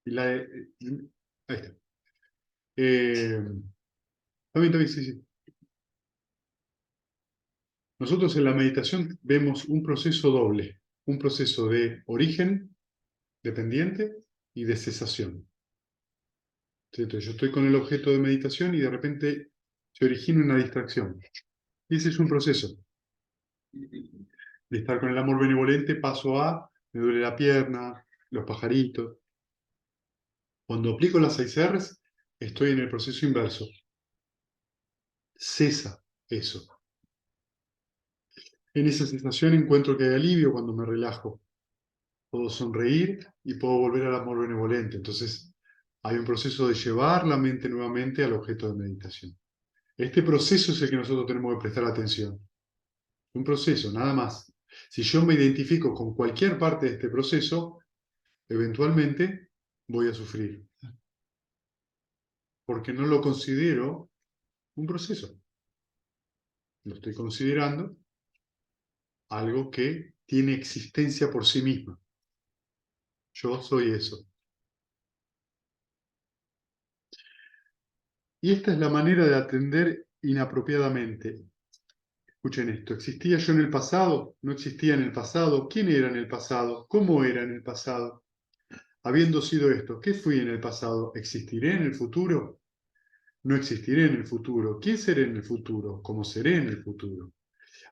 Y ahí está. También, sí, sí. Nosotros en la meditación vemos un proceso doble, un proceso de origen dependiente y de cesación. Entonces, yo estoy con el objeto de meditación y de repente se origina una distracción. Y ese es un proceso. De estar con el amor benevolente paso a, me duele la pierna, los pajaritos. Cuando aplico las 6 R's, estoy en el proceso inverso. Cesa eso. En esa sensación encuentro que hay alivio cuando me relajo. Puedo sonreír y puedo volver al amor benevolente. Entonces, hay un proceso de llevar la mente nuevamente al objeto de meditación. Este proceso es el que nosotros tenemos que prestar atención. Un proceso, nada más. Si yo me identifico con cualquier parte de este proceso, eventualmente voy a sufrir. porque no lo considero un proceso. Lo estoy considerando algo que tiene existencia por sí misma. Yo soy eso. Y esta es la manera de atender inapropiadamente. Escuchen esto, ¿existía yo en el pasado? ¿No existía en el pasado? ¿Quién era en el pasado? ¿Cómo era en el pasado? Habiendo sido esto, ¿qué fui en el pasado? ¿Existiré en el futuro? No existiré en el futuro. ¿Quién seré en el futuro? ¿Cómo seré en el futuro?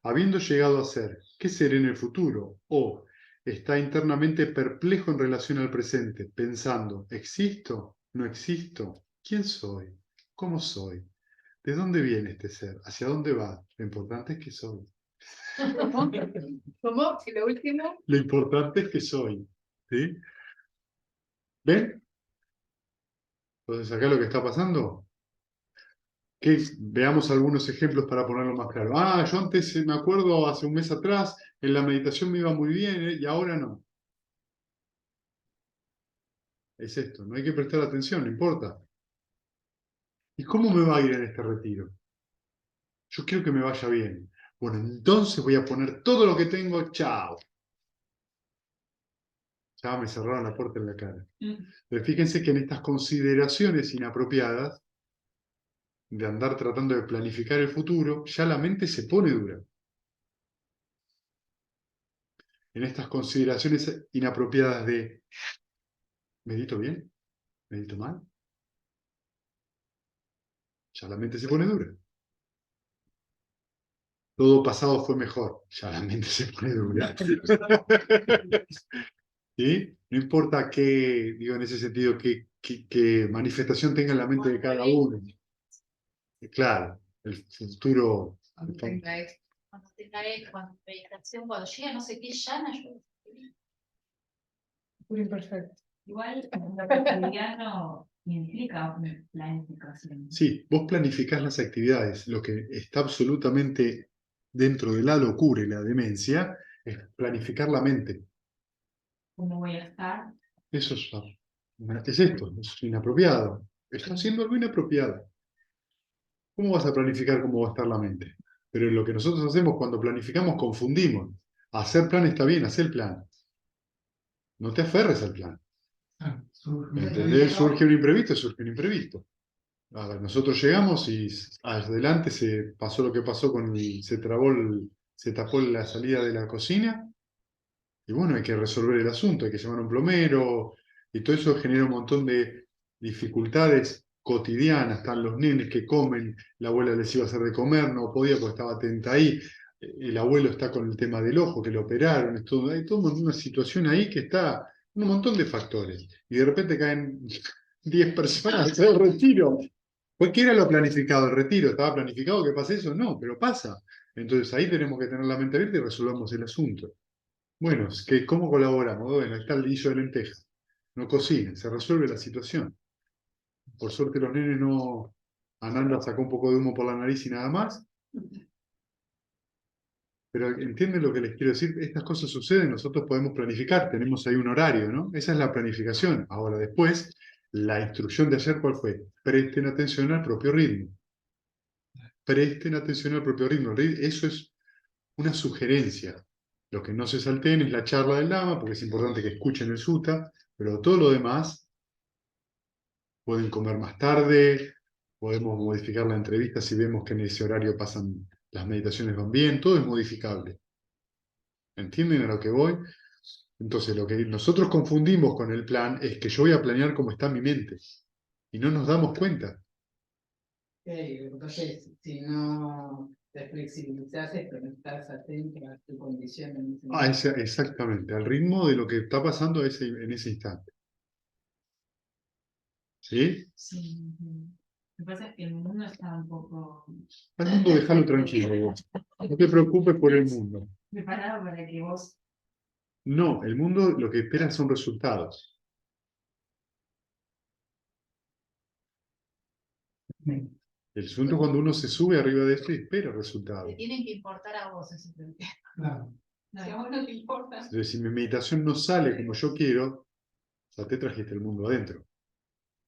Habiendo llegado a ser, ¿qué seré en el futuro? O está internamente perplejo en relación al presente, pensando, ¿existo? ¿No existo? ¿Quién soy? ¿Cómo soy? ¿De dónde viene este ser? ¿Hacia dónde va? Lo importante es que soy. ¿Cómo? ¿Cómo? ¿Y lo último? Lo importante es que soy. ¿Sí? ¿Ven? Entonces acá lo que está pasando, que veamos algunos ejemplos para ponerlo más claro. Ah, yo antes me acuerdo, hace un mes atrás, en la meditación me iba muy bien, y ahora no. Es esto, no hay que prestar atención, no importa. ¿Y cómo me va a ir en este retiro? Yo quiero que me vaya bien. Bueno, entonces voy a poner todo lo que tengo, chao. Ya me cerraron la puerta en la cara. Pero fíjense que en estas consideraciones inapropiadas, de andar tratando de planificar el futuro, ya la mente se pone dura. En estas consideraciones inapropiadas de, ¿medito bien? ¿Medito mal? Ya la mente se pone dura. Todo pasado fue mejor, ya la mente se pone dura. ¿Sí? No importa qué, digo en ese sentido, qué manifestación tenga en la mente de cada uno. Claro, el futuro. Cuando tenga cuando meditación, cuando llega no sé qué llana, yo Puro imperfecto. igual lo cotidiano implica una planificación. Sí, vos planificás las actividades. Lo que está absolutamente dentro de la locura y la demencia es planificar la mente. ¿Cómo voy a estar? Eso es esto, es inapropiado. Está haciendo algo inapropiado. ¿Cómo vas a planificar cómo va a estar la mente? Pero lo que nosotros hacemos cuando planificamos, confundimos. Hacer plan está bien, hacer el plan. No te aferres al plan. Ah, surge un ¿Entendés? imprevisto. Surge un imprevisto, surge un imprevisto. A ver, nosotros llegamos y adelante se pasó lo que pasó se trabó, se tapó la salida de la cocina. Y bueno, hay que resolver el asunto, hay que llamar a un plomero, y todo eso genera un montón de dificultades cotidianas. Están los nenes que comen, la abuela les iba a hacer de comer, no podía porque estaba atenta ahí. El abuelo está con el tema del ojo, que lo operaron. Hay toda una situación ahí que está, un montón de factores. Y de repente caen 10 personas a hacer el retiro. Cualquiera lo ha planificado, el retiro. ¿Estaba planificado que pase eso? No, pero pasa. Entonces ahí tenemos que tener la mente abierta y resolvamos el asunto. Bueno, ¿cómo colaboramos? Bueno, está el guiso de lenteja. No cocinen, se resuelve la situación. Por suerte los nenes no... Ananda sacó un poco de humo por la nariz y nada más. Pero ¿entienden lo que les quiero decir? Estas cosas suceden, nosotros podemos planificar, tenemos ahí un horario, ¿no? Esa es la planificación. Ahora después, la instrucción de ayer, ¿cuál fue? Presten atención al propio ritmo. Presten atención al propio ritmo. Eso es una sugerencia. Lo que no se salteen es la charla del Lama, porque es importante que escuchen el sutta, pero todo lo demás, pueden comer más tarde, podemos modificar la entrevista si vemos que en ese horario pasan, las meditaciones van bien, todo es modificable. ¿Entienden a lo que voy? Entonces, lo que nosotros confundimos con el plan es que yo voy a planear cómo está mi mente, y no nos damos cuenta. Entonces, si no te flexibilizas, pero no estás atento a tu condición en ese Ah, momento. exactamente, al ritmo de lo que está pasando en ese instante. ¿Sí? Sí. Lo que pasa es que el mundo está un poco Al mundo déjalo tranquilo, vos. No te preocupes por el mundo. preparado para que vos. No, el mundo lo que espera son resultados. El asunto es cuando uno se sube arriba de esto y espera resultados. Te tienen que importar a vos ese problema. Claro. Si a vos no te importa. Entonces, si mi meditación no sale como yo quiero, ya te trajiste el mundo adentro.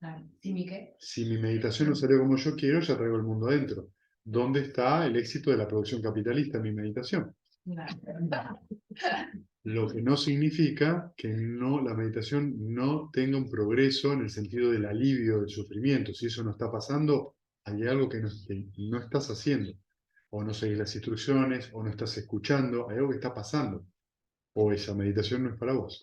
Claro. ¿Sí, mi qué? Si mi meditación no salió como yo quiero, ya traigo el mundo adentro. ¿Dónde está el éxito de la producción capitalista en mi meditación? Claro. Lo que no significa que la meditación no tenga un progreso en el sentido del alivio del sufrimiento. Si eso no está pasando, hay algo que no estás haciendo. O no seguís las instrucciones, o no estás escuchando, hay algo que está pasando. O esa meditación no es para vos.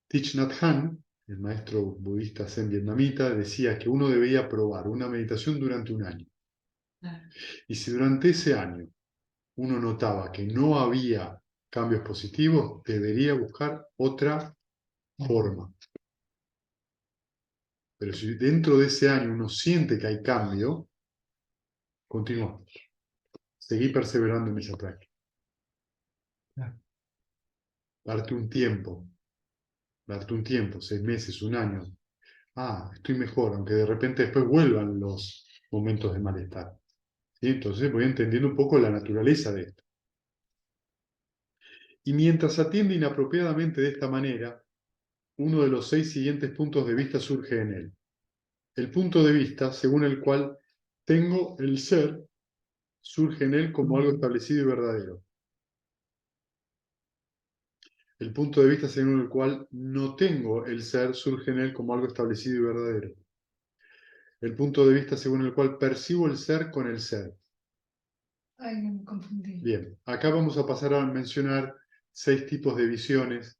Thich Nhat Hanh, el maestro budista zen vietnamita, decía que uno debía probar una meditación durante un año. Claro. Y si durante ese año uno notaba que no había cambios positivos, debería buscar otra forma. Pero si dentro de ese año uno siente que hay cambio, continúa. Seguí perseverando en esa práctica. Darte un tiempo. Darte un tiempo, 6 meses, un año. Estoy mejor, aunque de repente después vuelvan los momentos de malestar. ¿Sí? Entonces voy entendiendo un poco la naturaleza de esto. Y mientras atiende inapropiadamente de esta manera, uno de los 6 siguientes puntos de vista surge en él. El punto de vista según el cual tengo el ser surge en él como algo establecido y verdadero. El punto de vista según el cual no tengo el ser surge en él como algo establecido y verdadero. El punto de vista según el cual percibo el ser con el ser. Ay, no me confundí. Bien, acá vamos a pasar a mencionar 6 tipos de visiones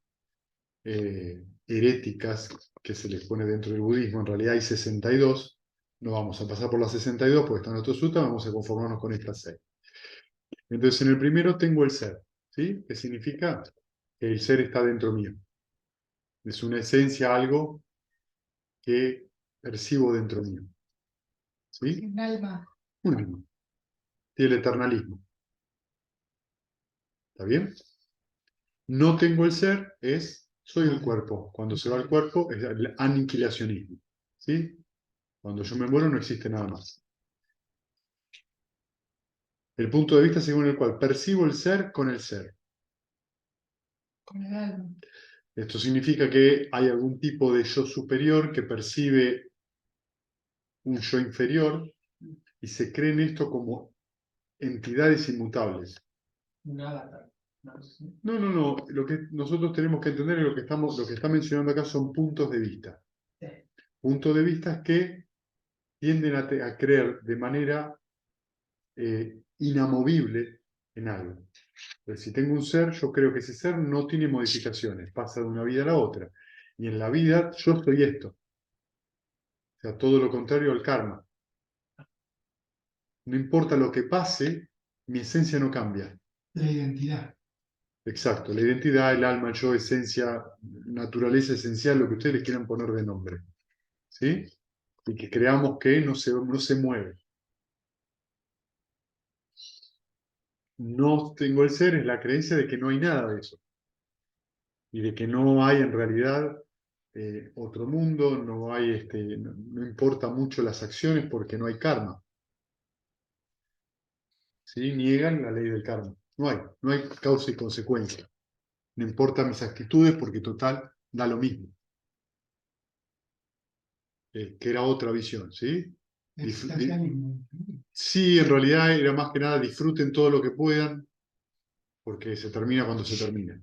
heréticas que se les pone dentro del budismo. En realidad hay 62. No vamos a pasar por las 62 porque están en otro sutta, vamos a conformarnos con estas 6. Entonces, en el primero tengo el ser, ¿sí? ¿Qué significa? Que el ser está dentro mío. Es una esencia, algo que percibo dentro mío. ¿Sí? Un alma. Un alma. Y el eternalismo. ¿Está bien? No tengo el ser, soy el cuerpo. Cuando se va el cuerpo, es el aniquilacionismo. ¿Sí? Cuando yo me muero, no existe nada más. El punto de vista según el cual percibo el ser con el ser. Con el alma. Esto significa que hay algún tipo de yo superior que percibe un yo inferior y se creen esto como entidades inmutables. Un avatar. No. Lo que nosotros tenemos que entender es lo que está mencionando acá son puntos de vista. Sí. Puntos de vista que tienden a creer de manera inamovible en algo. Entonces, si tengo un ser, yo creo que ese ser no tiene modificaciones, pasa de una vida a la otra. Y en la vida yo soy esto. O sea, todo lo contrario al karma. No importa lo que pase, mi esencia no cambia. La identidad. Exacto, la identidad, el alma, yo, esencia, naturaleza esencial, lo que ustedes le quieran poner de nombre. ¿Sí? Y que creamos que no se mueve. No tengo el ser, es la creencia de que no hay nada de eso. Y de que no hay en realidad otro mundo, no hay, no importa mucho las acciones porque no hay karma. ¿Sí? Niegan la ley del karma. No hay causa y consecuencia. No importan mis actitudes porque total da lo mismo. Que era otra visión, ¿sí? Existencialismo. Sí, en realidad era más que nada disfruten todo lo que puedan porque se termina cuando se termina.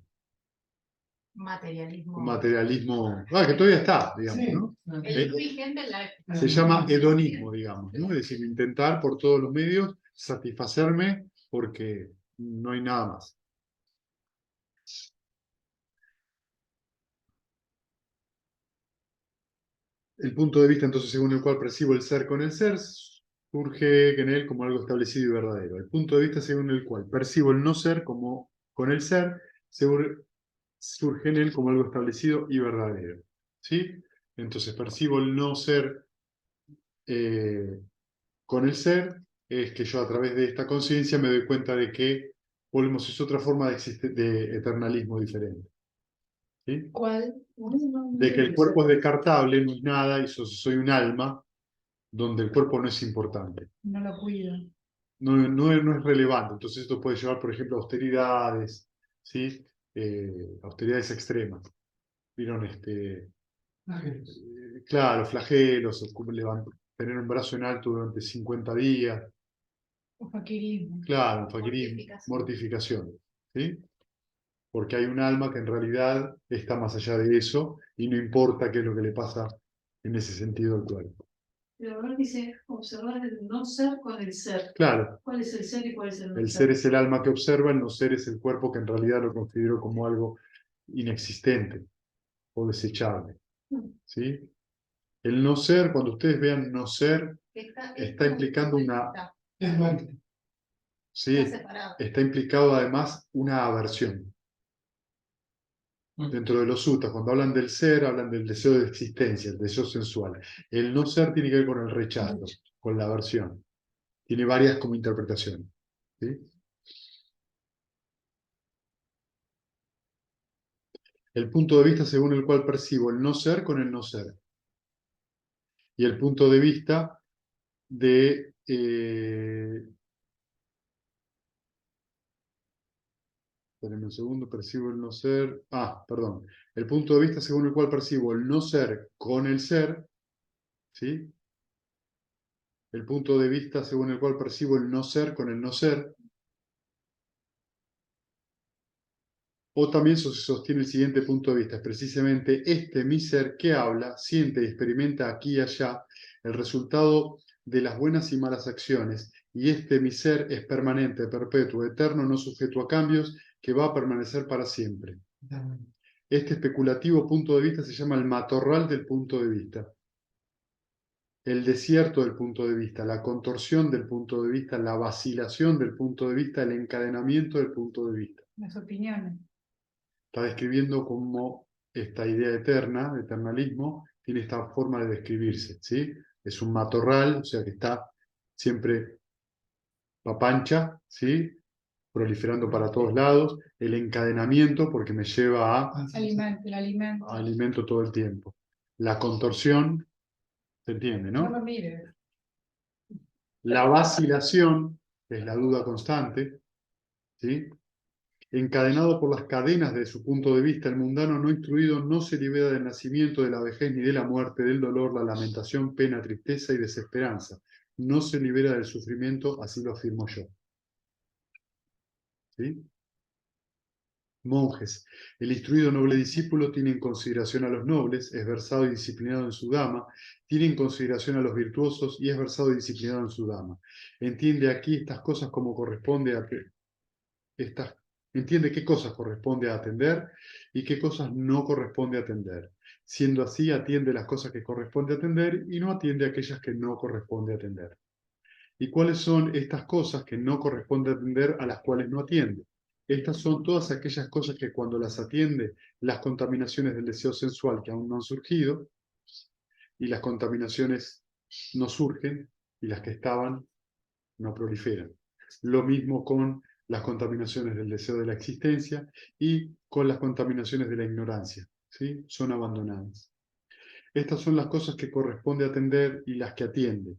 Un Materialismo. materialismo, que todavía está, digamos, Sí. ¿no? Es vigente en la época. Se llama hedonismo, digamos, ¿no? Es decir, intentar por todos los medios satisfacerme porque no hay nada más. El punto de vista, entonces, según el cual percibo el ser con el ser, surge en él como algo establecido y verdadero. El punto de vista según el cual percibo el no ser como con el ser, surge en él como algo establecido y verdadero. ¿Sí? Entonces percibo el no ser con el ser, es que yo a través de esta conciencia me doy cuenta de que volvemos, es otra forma de eternalismo diferente. ¿Sí? ¿Cuál? De que el cuerpo es descartable, no es nada, y soy un alma, donde el cuerpo no es importante. No lo cuido. No es relevante. Entonces esto puede llevar, por ejemplo, a austeridades, ¿sí? Austeridades extremas. ¿Vieron? Flagelos. Claro, flagelos, tener un brazo en alto durante 50 días, O faquirismo. claro, faquirismo, mortificación, ¿sí? Porque hay un alma que en realidad está más allá de eso y no importa qué es lo que le pasa en ese sentido al cuerpo. Pero ahora dice observar el no ser con el ser. Claro, ¿Cuál es el ser y cuál es el no el ser? ser es el alma que observa, el no ser es el cuerpo que en realidad lo considero como algo inexistente o desechable, ¿sí? El no ser, cuando ustedes vean no ser, está implicando una, Es dualidad. ¿sí? Está implicado además una aversión. Dentro de los sutras, cuando hablan del ser, hablan del deseo de existencia, el deseo sensual. El no ser tiene que ver con el rechazo, con la aversión. Tiene varias como interpretaciones, ¿sí? El punto de vista según el cual percibo el no ser con el no ser. Y el punto de vista de... espérenme un segundo, percibo el no ser... perdón. El punto de vista según el cual percibo el no ser con el ser, ¿sí? El punto de vista según el cual percibo el no ser con el no ser. O también se sostiene el siguiente punto de vista, es precisamente este mi ser que habla, siente y experimenta aquí y allá el resultado de las buenas y malas acciones, y este mi ser es permanente, perpetuo, eterno, no sujeto a cambios, que va a permanecer para siempre. Este especulativo punto de vista se llama el matorral del punto de vista, el desierto del punto de vista, la contorsión del punto de vista, la vacilación del punto de vista, el encadenamiento del punto de vista. Las opiniones. Está describiendo cómo esta idea eterna, de eternalismo, tiene esta forma de describirse, ¿sí? Es un matorral, o sea que está siempre papancha, ¿sí? Proliferando para todos lados, el encadenamiento, porque me lleva a El alimento. alimento todo el tiempo. La contorsión, ¿se entiende, No no? lo mires. La vacilación, que es la duda constante, ¿sí? Encadenado por las cadenas de su punto de vista, el mundano no instruido no se libera del nacimiento, de la vejez ni de la muerte, del dolor, la lamentación, pena, tristeza y desesperanza. No se libera del sufrimiento, así lo afirmo yo. ¿Sí? Monjes. El instruido noble discípulo tiene en consideración a los nobles, es versado y disciplinado en su dama, tiene en consideración a los virtuosos y es versado y disciplinado en su dama. Entiende aquí estas cosas como corresponde a estas, entiende qué cosas corresponde a atender y qué cosas no corresponde atender. Siendo así, atiende las cosas que corresponde atender y no atiende aquellas que no corresponde atender. ¿Y cuáles son estas cosas que no corresponde atender a las cuales no atiende? Estas son todas aquellas cosas que cuando las atiende, las contaminaciones del deseo sensual que aún no han surgido, y las contaminaciones no surgen, y las que estaban no proliferan. Lo mismo con las contaminaciones del deseo de la existencia y con las contaminaciones de la ignorancia, ¿sí? Son abandonadas. Estas son las cosas que corresponde atender y las que atiende.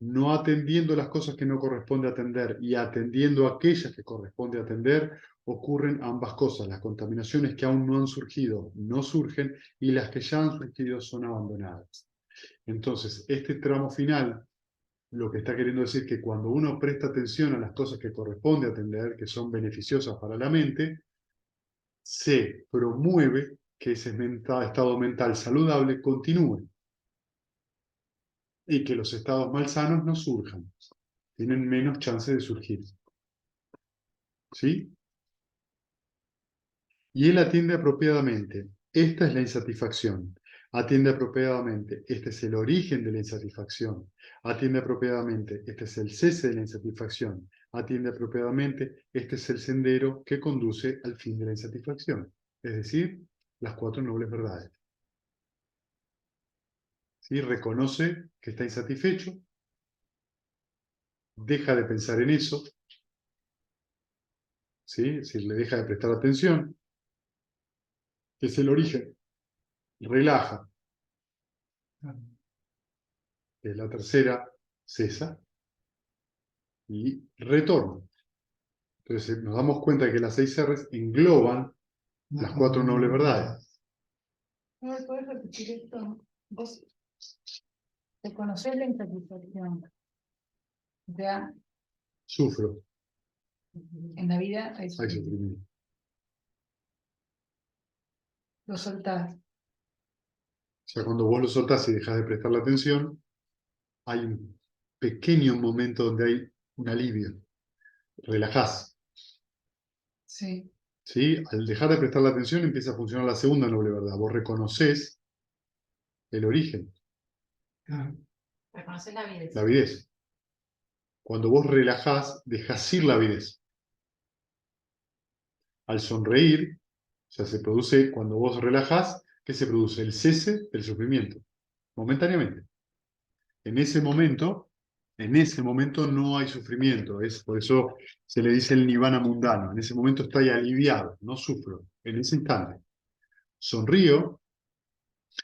No atendiendo las cosas que no corresponde atender y atendiendo aquellas que corresponde atender, ocurren ambas cosas. Las contaminaciones que aún no han surgido no surgen y las que ya han surgido son abandonadas. Entonces, este tramo final lo que está queriendo decir que cuando uno presta atención a las cosas que corresponde atender, que son beneficiosas para la mente, se promueve que ese estado mental saludable continúe y que los estados malsanos no surjan, tienen menos chance de surgir. ¿Sí? Y él atiende apropiadamente. Esta es la insatisfacción. Atiende apropiadamente. Este es el origen de la insatisfacción. Atiende apropiadamente. Este es el cese de la insatisfacción. Atiende apropiadamente. Este es el sendero que conduce al fin de la insatisfacción. Es decir, las 4 nobles verdades. ¿Sí? Reconoce que está insatisfecho. Deja de pensar en eso. ¿Sí? Es decir, le deja de prestar atención. Que es el origen. Relaja. Es la tercera, cesa y retorna. Entonces nos damos cuenta de que las 6 R's engloban las 4 nobles verdades. ¿No me puedes repetir esto? Vos te conocés la insatisfacción. O sea, Sufro, en la vida hay hay sufrimiento. sufrimiento. Lo soltás. O sea, cuando vos lo soltás y dejás de prestarle atención, hay un pequeño momento donde hay un alivio. Relajás, Sí. ¿sí? Al dejar de prestarle atención empieza a funcionar la segunda noble verdad. Vos reconocés el origen, Claro. Reconocer la avidez. la avidez. Cuando vos relajás, dejás ir la avidez. Al sonreír, o sea, se produce, cuando vos relajás, ¿qué se produce? El cese del sufrimiento, momentáneamente. En ese momento no hay sufrimiento, por eso se le dice el nirvana mundano. En ese momento estoy aliviado, no sufro, en ese instante. Sonrío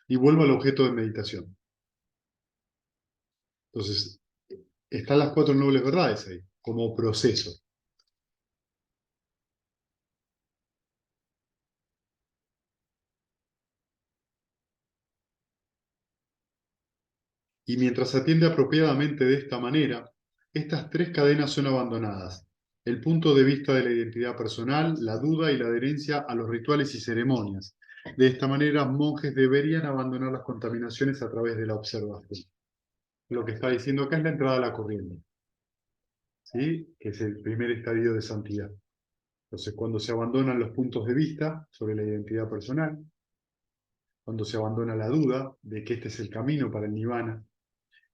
y vuelvo al objeto de meditación. Entonces, están las cuatro nobles verdades ahí, como proceso. Y mientras se atiende apropiadamente de esta manera, estas tres cadenas son abandonadas. El punto de vista de la identidad personal, la duda y la adherencia a los rituales y ceremonias. De esta manera, monjes deberían abandonar las contaminaciones a través de la observación. Lo que está diciendo acá es la entrada a la corriente, ¿sí? Que es el primer estadio de santidad. Entonces, cuando se abandonan los puntos de vista sobre la identidad personal, cuando se abandona la duda de que este es el camino para el nirvana,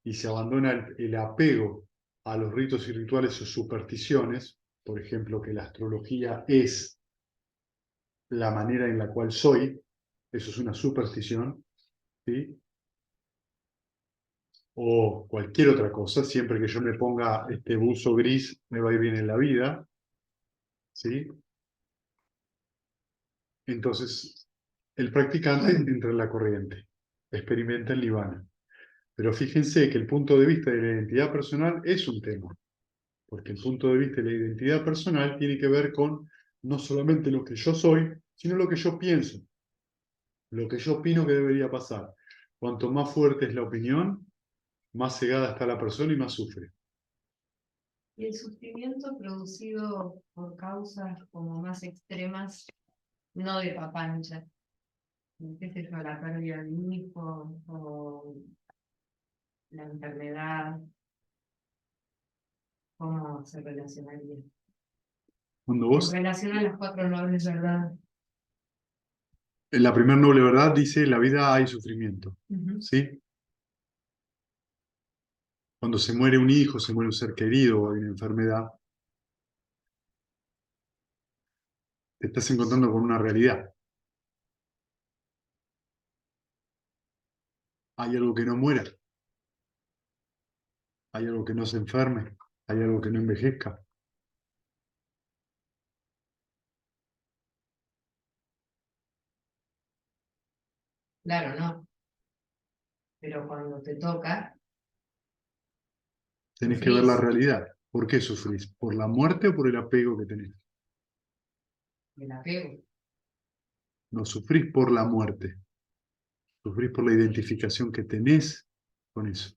y se abandona el apego a los ritos y rituales o supersticiones, por ejemplo, que la astrología es la manera en la cual soy, eso es una superstición, ¿sí? O cualquier otra cosa, siempre que yo me ponga este buzo gris, me va a ir bien en la vida, ¿sí? Entonces, el practicante entra en la corriente, experimenta el nirvana. Pero fíjense que el punto de vista de la identidad personal es un tema. Porque el punto de vista de la identidad personal tiene que ver con no solamente lo que yo soy, sino lo que yo pienso, lo que yo opino que debería pasar. Cuanto más fuerte es la opinión, más cegada está la persona y más sufre. Y el sufrimiento producido por causas como más extremas, no de papancha, qué sé yo, la pérdida de un hijo o la enfermedad, ¿cómo se relacionaría? Cuando En vos, relación a las cuatro nobles verdades. en la primera noble verdad dice, en la vida hay sufrimiento, ¿sí? Cuando se muere un hijo, se muere un ser querido o hay una enfermedad, te estás encontrando con una realidad. Hay algo que no muera, hay algo que no se enferme, hay algo que no envejezca. Claro, no. Pero cuando te toca, Tenés que ver la sufrís. realidad. ¿Por qué sufrís? ¿Por la muerte o por el apego que tenés? El apego. No sufrís por la muerte, sufrís por la identificación que tenés con eso.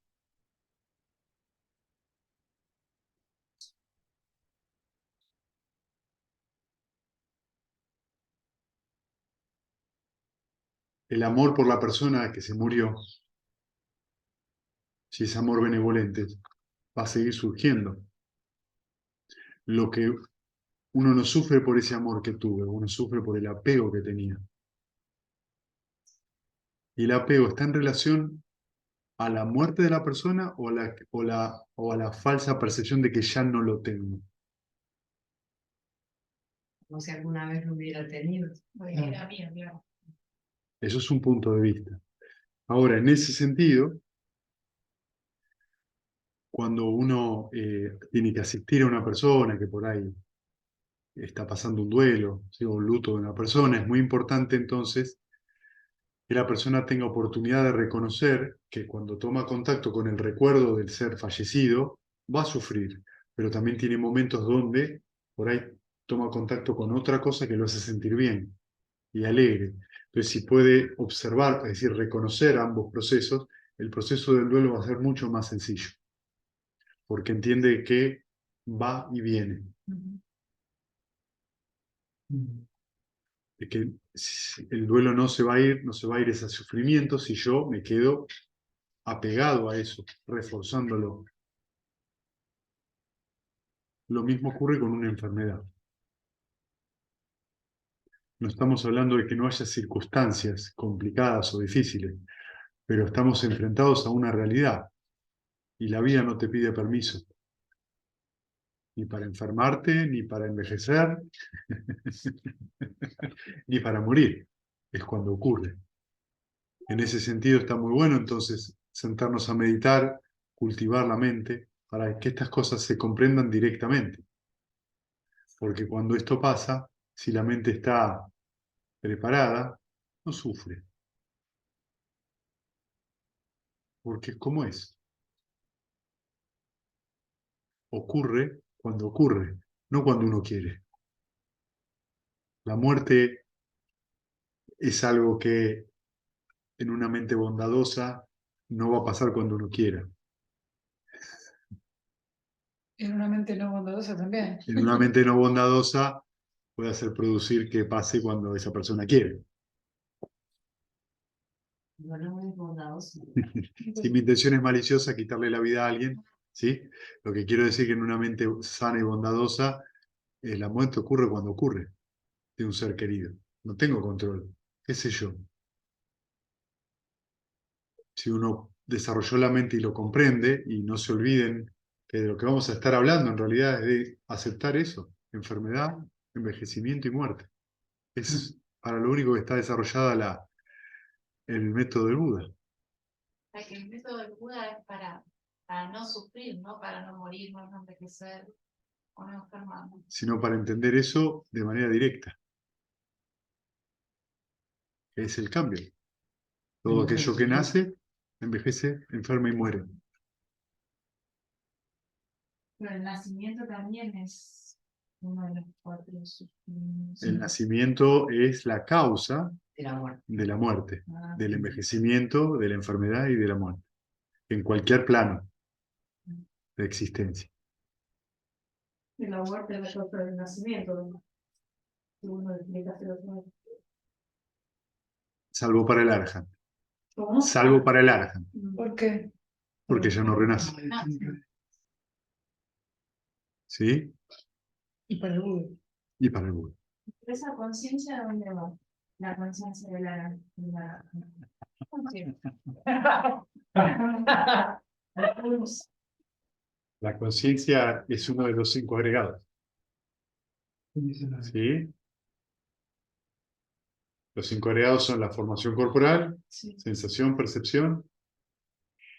El amor por la persona que se murió, si es amor benevolente, va a seguir surgiendo. Lo que uno no sufre por ese amor que tuvo, uno sufre por el apego que tenía. Y el apego está en relación a la muerte de la persona o a la falsa percepción de que ya no lo tengo. Como si alguna vez lo hubiera tenido. Porque era mío, claro. Eso es un punto de vista. Ahora, en ese sentido, cuando uno tiene que asistir a una persona que por ahí está pasando un duelo, ¿sí? O un luto de una persona, es muy importante entonces que la persona tenga oportunidad de reconocer que cuando toma contacto con el recuerdo del ser fallecido, va a sufrir, pero también tiene momentos donde por ahí toma contacto con otra cosa que lo hace sentir bien y alegre. Entonces, si puede observar, es decir, reconocer ambos procesos, el proceso del duelo va a ser mucho más sencillo, porque entiende que va y viene. De que el duelo no se va a ir, no se va a ir ese sufrimiento si yo me quedo apegado a eso, reforzándolo. Lo mismo ocurre con una enfermedad. No estamos hablando de que no haya circunstancias complicadas o difíciles, pero estamos enfrentados a una realidad y la vida no te pide permiso, ni para enfermarte, ni para envejecer, ni para morir. Es cuando ocurre. En ese sentido está muy bueno entonces sentarnos a meditar, cultivar la mente, para que estas cosas se comprendan directamente. Porque cuando esto pasa, si la mente está preparada, no sufre. Porque es como es. Ocurre cuando ocurre, no cuando uno quiere. La muerte es algo que en una mente bondadosa no va a pasar cuando uno quiera. En una mente no bondadosa también. En una mente no bondadosa puede hacer producir que pase cuando esa persona quiere. Bueno, muy bondadoso. Si mi intención es maliciosa, quitarle la vida a alguien, ¿sí? Lo que quiero decir que en una mente sana y bondadosa, la muerte ocurre cuando ocurre de un ser querido. No tengo control. ¿Qué sé yo? Si uno desarrolló la mente y lo comprende, y no se olviden que de lo que vamos a estar hablando en realidad es de aceptar eso, enfermedad, envejecimiento y muerte. Es para lo único que está desarrollada el método del Buda. Que el método del Buda es para no sufrir, ¿no? Para no morir, no envejecer o no enfermarnos. Sino para entender eso de manera directa. Que es el cambio. Todo aquello que nace, envejece, enferma y muere. Pero el nacimiento también es uno de los 4 sufrimientos. El nacimiento es la causa De la muerte. de la muerte, Ah, del envejecimiento, de la enfermedad y de la muerte. En cualquier plano de existencia. Y la muerte es la causa del nacimiento, ¿no? Y uno explica hacer otra vez. Salvo para el Arhat. ¿Cómo? Salvo para el Arhat. ¿Por qué? Porque ya no renace. ¿Sí? Y para el Buda. Y para el Buda. ¿Esa conciencia dónde va? La conciencia de la... La conciencia es uno de los 5 agregados. ¿Sí? Los 5 agregados son la formación corporal, Sí. sensación, percepción,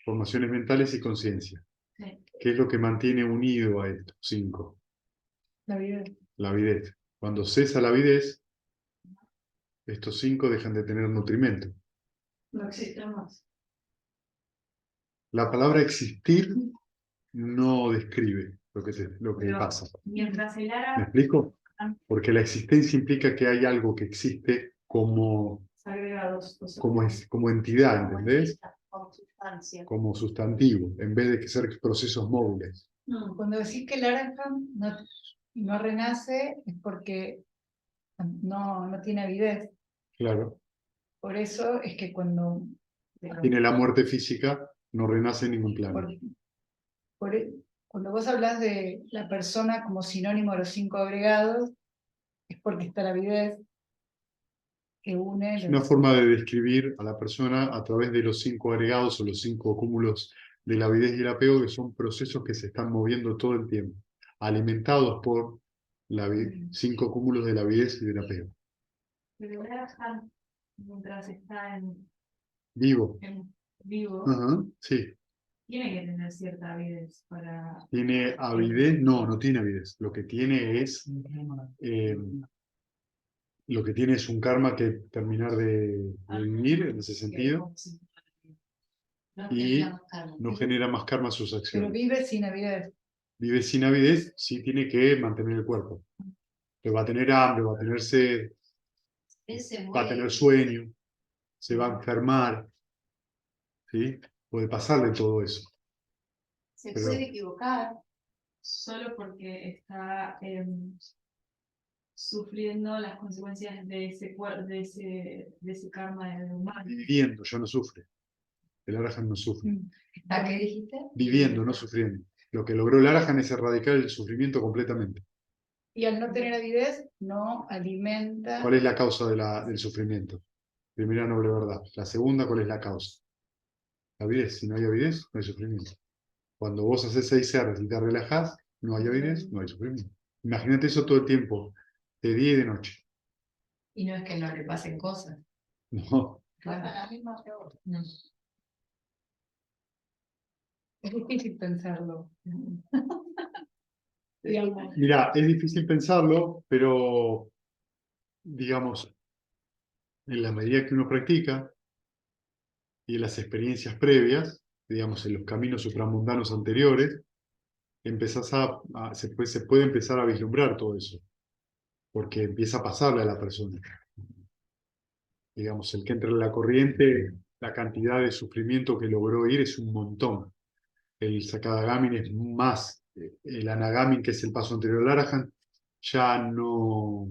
formaciones mentales y conciencia. Sí. ¿Qué es lo que mantiene unido a estos 5? La vida. La avidez. Cuando cesa la avidez, estos 5 dejan de tener nutrimento. No existen más. La palabra existir no describe lo que Pero pasa. mientras el ¿Me ara explico? Porque la existencia implica que hay algo que existe como Agregados. como entidad, ¿entendés? Como sustancia. Como sustantivo, en vez de que ser procesos móviles. Cuando decís que el Arahant no renace es porque no tiene avidez. Claro. Por eso es que cuando... Tiene la muerte física, no renace en ningún plano. Cuando vos hablas de la persona como sinónimo de los 5 agregados, es porque está la avidez que une... Es una forma de describir a la persona a través de los 5 agregados o los 5 cúmulos de la avidez y el apego, que son procesos que se están moviendo todo el tiempo, alimentados por 5 cúmulos de la avidez y del apego. Pero el ara mientras está Vivo. vivo, Ajá, sí. tiene que tener cierta avidez para... ¿Tiene avidez? No, no tiene avidez. Lo que tiene es un karma que terminar de vivir en ese sentido y no genera más karma a sus Pero acciones. vive sin avidez. Vive sin avidez, sí tiene que mantener el cuerpo. Pero va a tener hambre, va a tener sed. Él se va a muere. tener sueño, se va a enfermar, ¿sí? Puede pasarle todo eso. Se Pero- puede equivocar. Solo porque está sufriendo las consecuencias de ese karma del humano. Viviendo, ya no sufre. El Arahan no sufre. ¿A qué dijiste? Viviendo, no sufriendo. Lo que logró el Arahan es erradicar el sufrimiento completamente. Y al no tener avidez, no alimenta. ¿Cuál es la causa del sufrimiento? Primera noble verdad. La segunda, ¿cuál es la causa? La avidez. Si no hay avidez, no hay sufrimiento. Cuando vos haces 6 R's y te relajás, no hay avidez, no hay sufrimiento. Imagínate eso todo el tiempo, de día y de noche. Y no es que no le pasen cosas. No. Claro. No. Es difícil pensarlo. Digamos, Mirá, es difícil pensarlo, pero digamos, en la medida que uno practica y en las experiencias previas, digamos, en los caminos supramundanos anteriores, se puede empezar a vislumbrar todo eso, porque empieza a pasarle a la persona. Digamos, el que entra en la corriente, la cantidad de sufrimiento que logró ir es un montón. El Sakadagamin es más. El Anagamin, que es el paso anterior al Arahan, ya no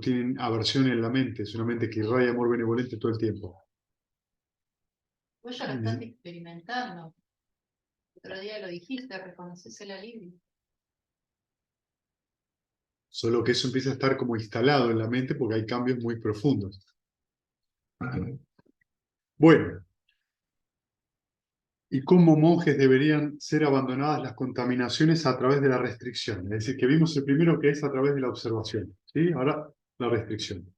tienen aversión en la mente, es una mente que irradia amor benevolente todo el tiempo. Vos ya lo estás experimentando. Otro día lo dijiste, reconoces el alivio. Solo que eso empieza a estar como instalado en la mente porque hay cambios muy profundos. Bueno, ¿y cómo monjes deberían ser abandonadas las contaminaciones a través de la restricción? Es decir, que vimos el primero que es a través de la observación, ¿sí? Ahora la restricción.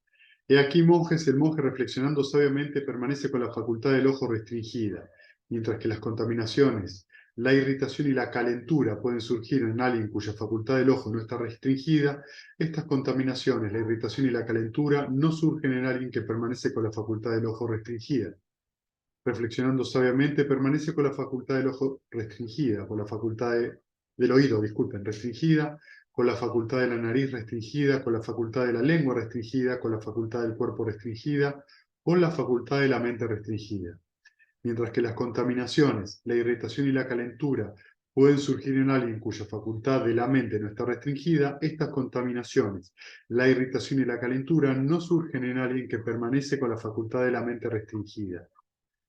He aquí, monjes, el monje reflexionando sabiamente permanece con la facultad del ojo restringida, mientras que las contaminaciones, la irritación y la calentura pueden surgir en alguien cuya facultad del ojo no está restringida. Estas contaminaciones, la irritación y la calentura no surgen en alguien que permanece con la facultad del ojo restringida. Reflexionando sabiamente, permanece con la facultad del ojo restringida, con la facultad del oído, disculpen, restringida, con la facultad de la nariz restringida, con la facultad de la lengua restringida, con la facultad del cuerpo restringida, con la facultad de la mente restringida. Mientras que las contaminaciones, la irritación y la calentura pueden surgir en alguien cuya facultad de la mente no está restringida, estas contaminaciones, la irritación y la calentura no surgen en alguien que permanece con la facultad de la mente restringida.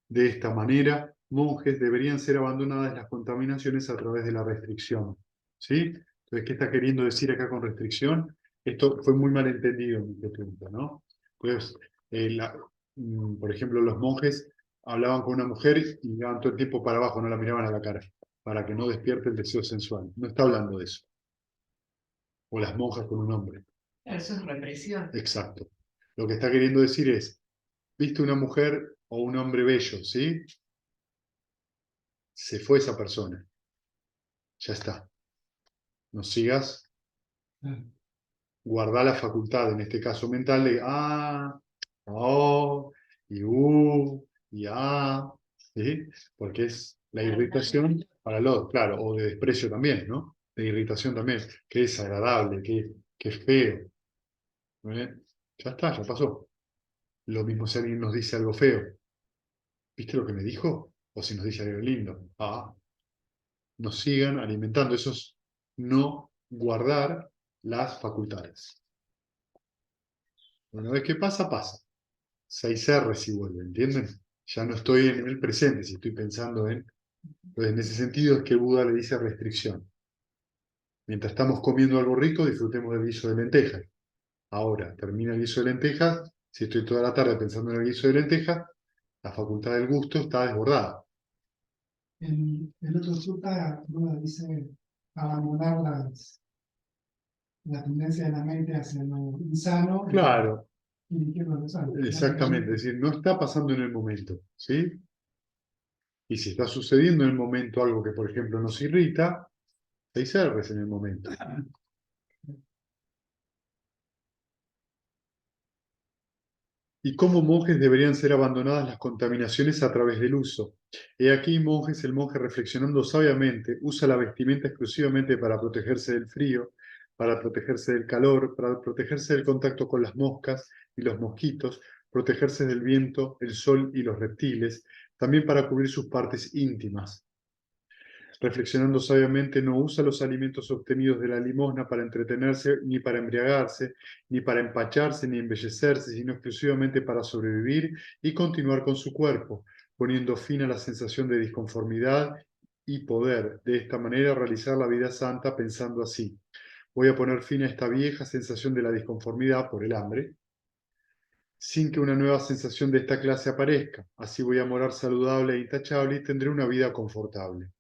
De esta manera, monjes deberían ser abandonadas las contaminaciones a través de la restricción. ¿Sí? Entonces, ¿qué está queriendo decir acá con restricción? Esto fue muy mal entendido en mi pregunta, ¿no? Pues, por ejemplo, los monjes hablaban con una mujer y miraban todo el tiempo para abajo, no la miraban a la cara, para que no despierte el deseo sensual. No está hablando de eso. O las monjas con un hombre. Eso es represión. Exacto. Lo que está queriendo decir es, viste una mujer o un hombre bello, ¿sí? Se fue esa persona. Ya está. No sigas. Guardá la facultad, en este caso mental, de oh, y ¿sí? Porque es la irritación para el otro, claro, o de desprecio también, ¿no? De irritación también, que es agradable, que es feo. ¿Eh? Ya está, ya pasó. Lo mismo si alguien nos dice algo feo. ¿Viste lo que me dijo? O si nos dice algo lindo. No sigan alimentando. Eso es no guardar las facultades. Una vez que pasa, pasa. 6 R si vuelve, ¿entienden? Ya no estoy en el presente, si estoy pensando en... Entonces, en ese sentido es que Buda le dice restricción. Mientras estamos comiendo algo rico, disfrutemos del guiso de lentejas. Ahora, termina el guiso de lentejas, si estoy toda la tarde pensando en el guiso de lentejas, la facultad del gusto está desbordada. En el otro sutta, Buda dice abandonar la tendencia de la mente hacia lo insano Claro, y dirigirlo a lo sano. exactamente. Es decir, no está pasando en el momento, ¿sí? Y si está sucediendo en el momento algo que, por ejemplo, nos irrita, 6 R's en el momento. ¿Y cómo monjes deberían ser abandonadas las contaminaciones a través del uso? He aquí, monjes, el monje reflexionando sabiamente, usa la vestimenta exclusivamente para protegerse del frío, para protegerse del calor, para protegerse del contacto con las moscas y los mosquitos, protegerse del viento, el sol y los reptiles, también para cubrir sus partes íntimas. Reflexionando sabiamente, no usa los alimentos obtenidos de la limosna para entretenerse, ni para embriagarse, ni para empacharse, ni embellecerse, sino exclusivamente para sobrevivir y continuar con su cuerpo, poniendo fin a la sensación de disconformidad y poder, de esta manera, realizar la vida santa pensando así: voy a poner fin a esta vieja sensación de la disconformidad por el hambre, sin que una nueva sensación de esta clase aparezca. Así voy a morar saludable e intachable y tendré una vida confortable.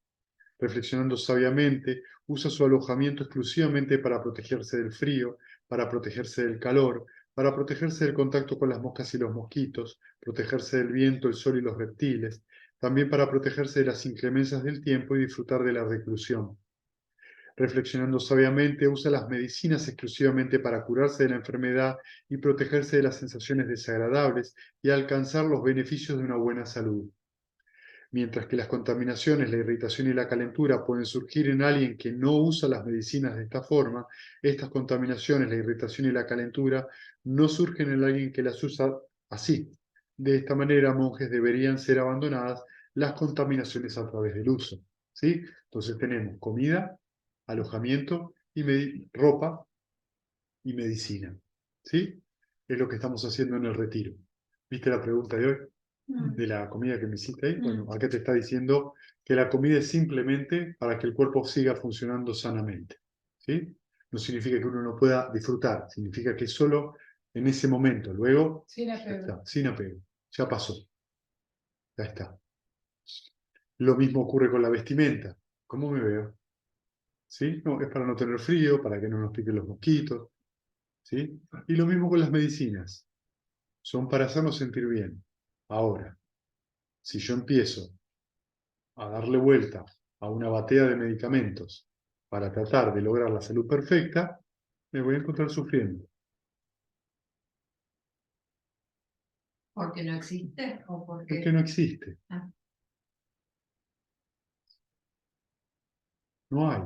Reflexionando sabiamente, usa su alojamiento exclusivamente para protegerse del frío, para protegerse del calor, para protegerse del contacto con las moscas y los mosquitos, protegerse del viento, el sol y los reptiles, también para protegerse de las inclemencias del tiempo y disfrutar de la reclusión. Reflexionando sabiamente, usa las medicinas exclusivamente para curarse de la enfermedad y protegerse de las sensaciones desagradables y alcanzar los beneficios de una buena salud. Mientras que las contaminaciones, la irritación y la calentura pueden surgir en alguien que no usa las medicinas de esta forma, estas contaminaciones, la irritación y la calentura no surgen en alguien que las usa así. De esta manera, monjes, deberían ser abandonadas las contaminaciones a través del uso. ¿Sí? Entonces tenemos comida, alojamiento, y ropa y medicina. ¿Sí? Es lo que estamos haciendo en el retiro. ¿Viste la pregunta de hoy? De la comida que me hiciste ahí. Bueno, acá te está diciendo que la comida es simplemente para que el cuerpo siga funcionando sanamente. ¿Sí? No significa que uno no pueda disfrutar, significa que solo en ese momento, luego, Sin ya apego. está, sin apego, ya pasó, ya está. Lo mismo ocurre con la vestimenta. ¿Cómo me veo? ¿Sí? No, es para no tener frío, para que no nos piquen los mosquitos. ¿Sí? Y lo mismo con las medicinas. Son para hacernos sentir bien. Ahora, si yo empiezo a darle vuelta a una batea de medicamentos para tratar de lograr la salud perfecta, me voy a encontrar sufriendo. ¿Porque no existe o porque...? Porque no existe. Ah. No hay.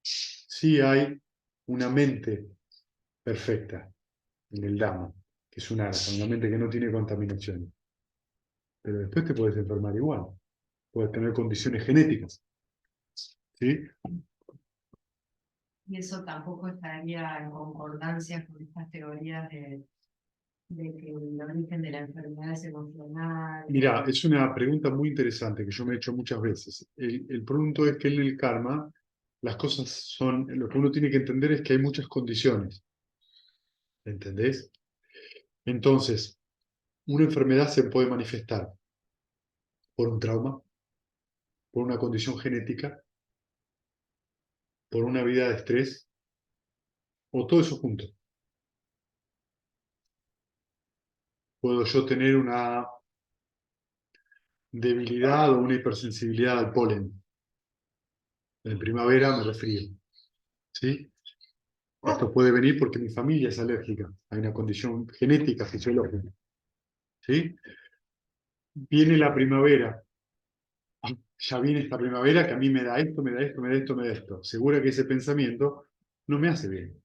Sí hay una mente perfecta en el Dhamma, que es una mente que no tiene contaminación. Pero después te puedes enfermar igual. Puedes tener condiciones genéticas. ¿Sí? Y eso tampoco estaría en concordancia con estas teorías de que el origen de la enfermedad es emocional. Mira, es una pregunta muy interesante que yo me he hecho muchas veces. El punto es que en el karma las cosas son, lo que uno tiene que entender es que hay muchas condiciones. ¿Entendés? Entonces, una enfermedad se puede manifestar por un trauma, por una condición genética, por una vida de estrés, o todo eso junto. Puedo yo tener una debilidad o una hipersensibilidad al polen. En primavera me resfrío. ¿Sí? Esto puede venir porque mi familia es alérgica. Hay una condición genética, fisiológica. ¿Sí? Viene la primavera. Ya viene esta primavera que a mí me da esto, me da esto, me da esto, me da esto. Segura que ese pensamiento no me hace bien.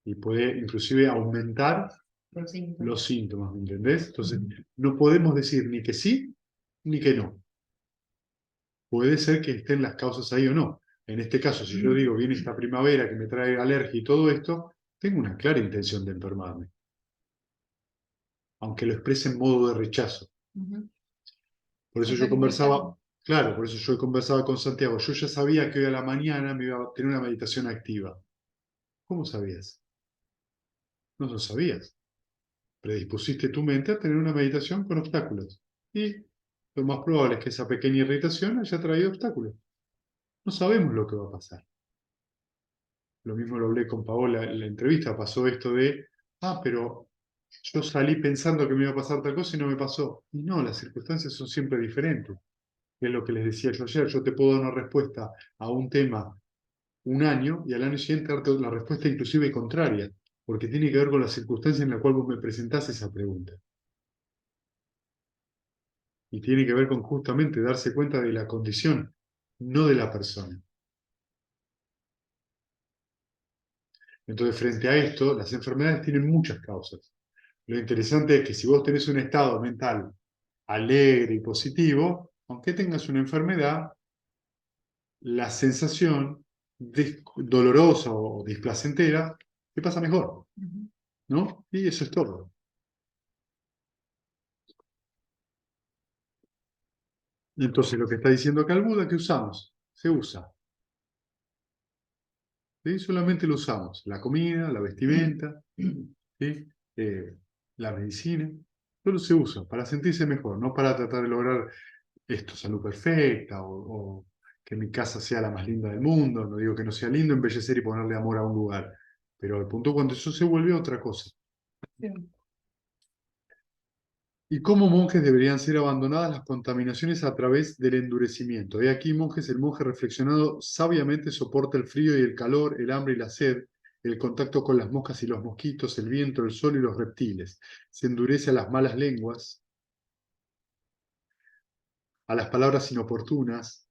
Y puede inclusive aumentar Los síntomas. los síntomas, ¿me entendés? Entonces, no podemos decir ni que sí, ni que no. Puede ser que estén las causas ahí o no. En este caso, si yo digo, viene esta primavera que me trae alergia y todo esto, tengo una clara intención de enfermarme. Aunque lo exprese en modo de rechazo. Ujú. Por eso O yo sea, conversaba, claro, por eso yo conversaba con Santiago. Yo ya sabía que hoy a la mañana me iba a tener una meditación activa. ¿Cómo sabías? No lo sabías. Predispusiste tu mente a tener una meditación con obstáculos. Y lo más probable es que esa pequeña irritación haya traído obstáculos. No sabemos lo que va a pasar. Lo mismo lo hablé con Paola en la entrevista. Pasó esto de, pero yo salí pensando que me iba a pasar tal cosa y no me pasó. Y no, las circunstancias son siempre diferentes. Es lo que les decía yo ayer. Yo te puedo dar una respuesta a un tema un año y al año siguiente darte la respuesta inclusive contraria, porque tiene que ver con la circunstancia en la cual vos me presentás esa pregunta. Y tiene que ver con justamente darse cuenta de la condición, no de la persona. Entonces, frente a esto, las enfermedades tienen muchas causas. Lo interesante es que si vos tenés un estado mental alegre y positivo, aunque tengas una enfermedad, la sensación dolorosa o displacentera te pasa mejor, ¿no? Y eso es todo. Entonces, lo que está diciendo acá el Buda, ¿qué usamos? Se usa. ¿Sí? Solamente lo usamos. La comida, la vestimenta, ¿sí? La medicina. Solo se usa para sentirse mejor, no para tratar de lograr esto, salud perfecta o que mi casa sea la más linda del mundo. No digo que no sea lindo embellecer y ponerle amor a un lugar, pero el punto cuando eso se vuelve otra cosa. Sí. ¿Y cómo monjes deberían ser abandonadas las contaminaciones a través del endurecimiento? He aquí, monjes, el monje reflexionado sabiamente soporta el frío y el calor, el hambre y la sed, el contacto con las moscas y los mosquitos, el viento, el sol y los reptiles. Se endurece a las malas lenguas, a las palabras inoportunas,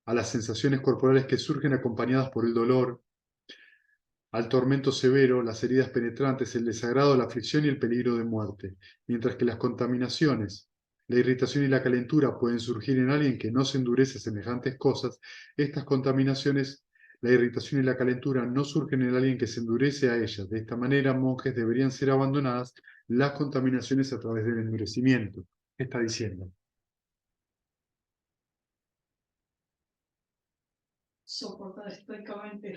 a las sensaciones corporales que surgen acompañadas por el dolor, al tormento severo, las heridas penetrantes, el desagrado, la aflicción y el peligro de muerte, mientras que las contaminaciones, la irritación y la calentura pueden surgir en alguien que no se endurece a semejantes cosas. Estas contaminaciones, la irritación y la calentura, no surgen en alguien que se endurece a ellas. De esta manera, monjes, deberían ser abandonadas las contaminaciones a través del endurecimiento. ¿Qué está diciendo? Soportar estoicamente.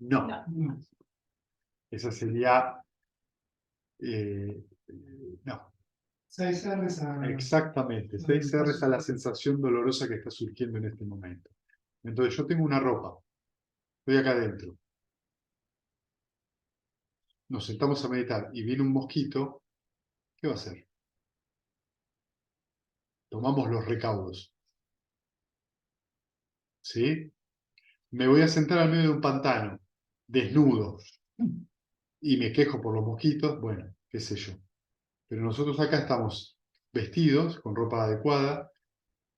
No, No. esa sería... no. 6 R's a... Exactamente, 6 R's a la sensación dolorosa que está surgiendo en este momento. Entonces yo tengo una ropa, estoy acá adentro, nos sentamos a meditar y viene un mosquito, ¿qué va a hacer? Tomamos los recaudos, ¿sí? Me voy a sentar al medio de un pantano, desnudo, y me quejo por los mosquitos, bueno, qué sé yo. Pero nosotros acá estamos vestidos, con ropa adecuada,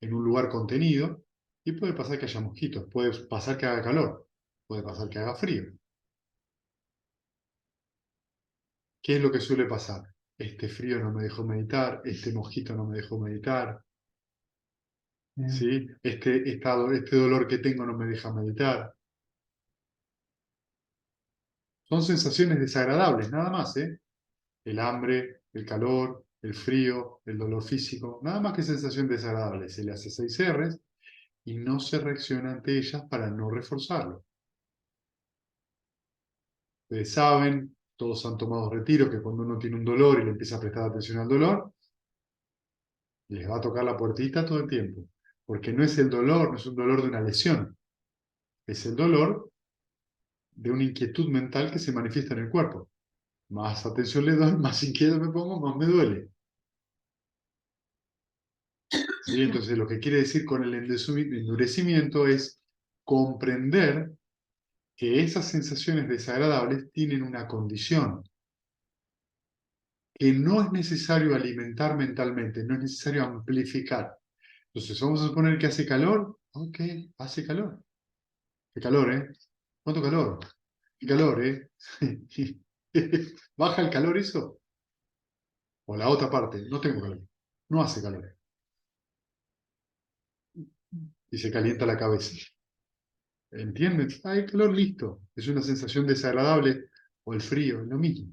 en un lugar contenido, y puede pasar que haya mosquitos, puede pasar que haga calor, puede pasar que haga frío. ¿Qué es lo que suele pasar? Este frío no me dejó meditar, este mosquito no me dejó meditar, ¿sí? Este dolor que tengo no me deja meditar. Son sensaciones desagradables, nada más, ¿eh? El hambre, el calor, el frío, el dolor físico, nada más que sensación desagradable. Se le hace 6 R's y no se reacciona ante ellas para no reforzarlo. Ustedes saben, todos han tomado retiros, que cuando uno tiene un dolor y le empieza a prestar atención al dolor, les va a tocar la puertita todo el tiempo. Porque no es el dolor, no es un dolor de una lesión, es el dolor de una inquietud mental que se manifiesta en el cuerpo. Más atención le doy, más inquieto me pongo, más me duele. ¿Sí? Entonces, lo que quiere decir con el endurecimiento es comprender que esas sensaciones desagradables tienen una condición, que no es necesario alimentar mentalmente, no es necesario amplificar. Entonces, vamos a suponer que hace calor, ok, hace calor. Qué calor, ¿eh? ¿Cuánto calor? Qué calor, ¿eh? ¿Baja el calor eso? O la otra parte, no tengo calor, no hace calor. Y se calienta la cabeza. ¿Entienden? Hay calor, listo. Es una sensación desagradable. O el frío, es lo mismo.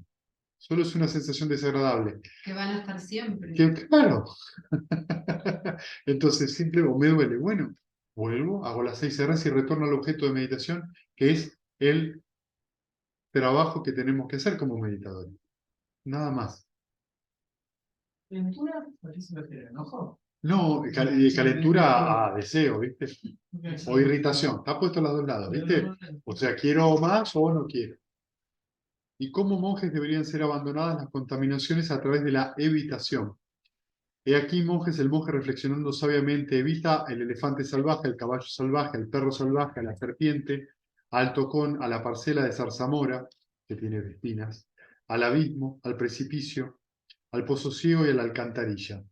Solo es una sensación desagradable. Que van a estar siempre. Claro. Entonces, simple o me duele. Bueno, vuelvo, hago las 6 R's y retorno al objeto de meditación, que es el trabajo que tenemos que hacer como meditadores. Nada más. ¿Calentura? ¿Por qué se refiere? ¿Enojo? No, calentura a deseo, ¿viste? O irritación. Está puesto a los dos lados, ¿viste? O sea, quiero más o no quiero. ¿Y cómo monjes deberían ser abandonadas las contaminaciones a través de la evitación? He aquí, monjes, el monje reflexionando sabiamente evita el elefante salvaje, el caballo salvaje, el perro salvaje, a la serpiente, al tocón, a la parcela de zarzamora, que tiene espinas, al abismo, al precipicio, al pozo ciego y a la alcantarilla.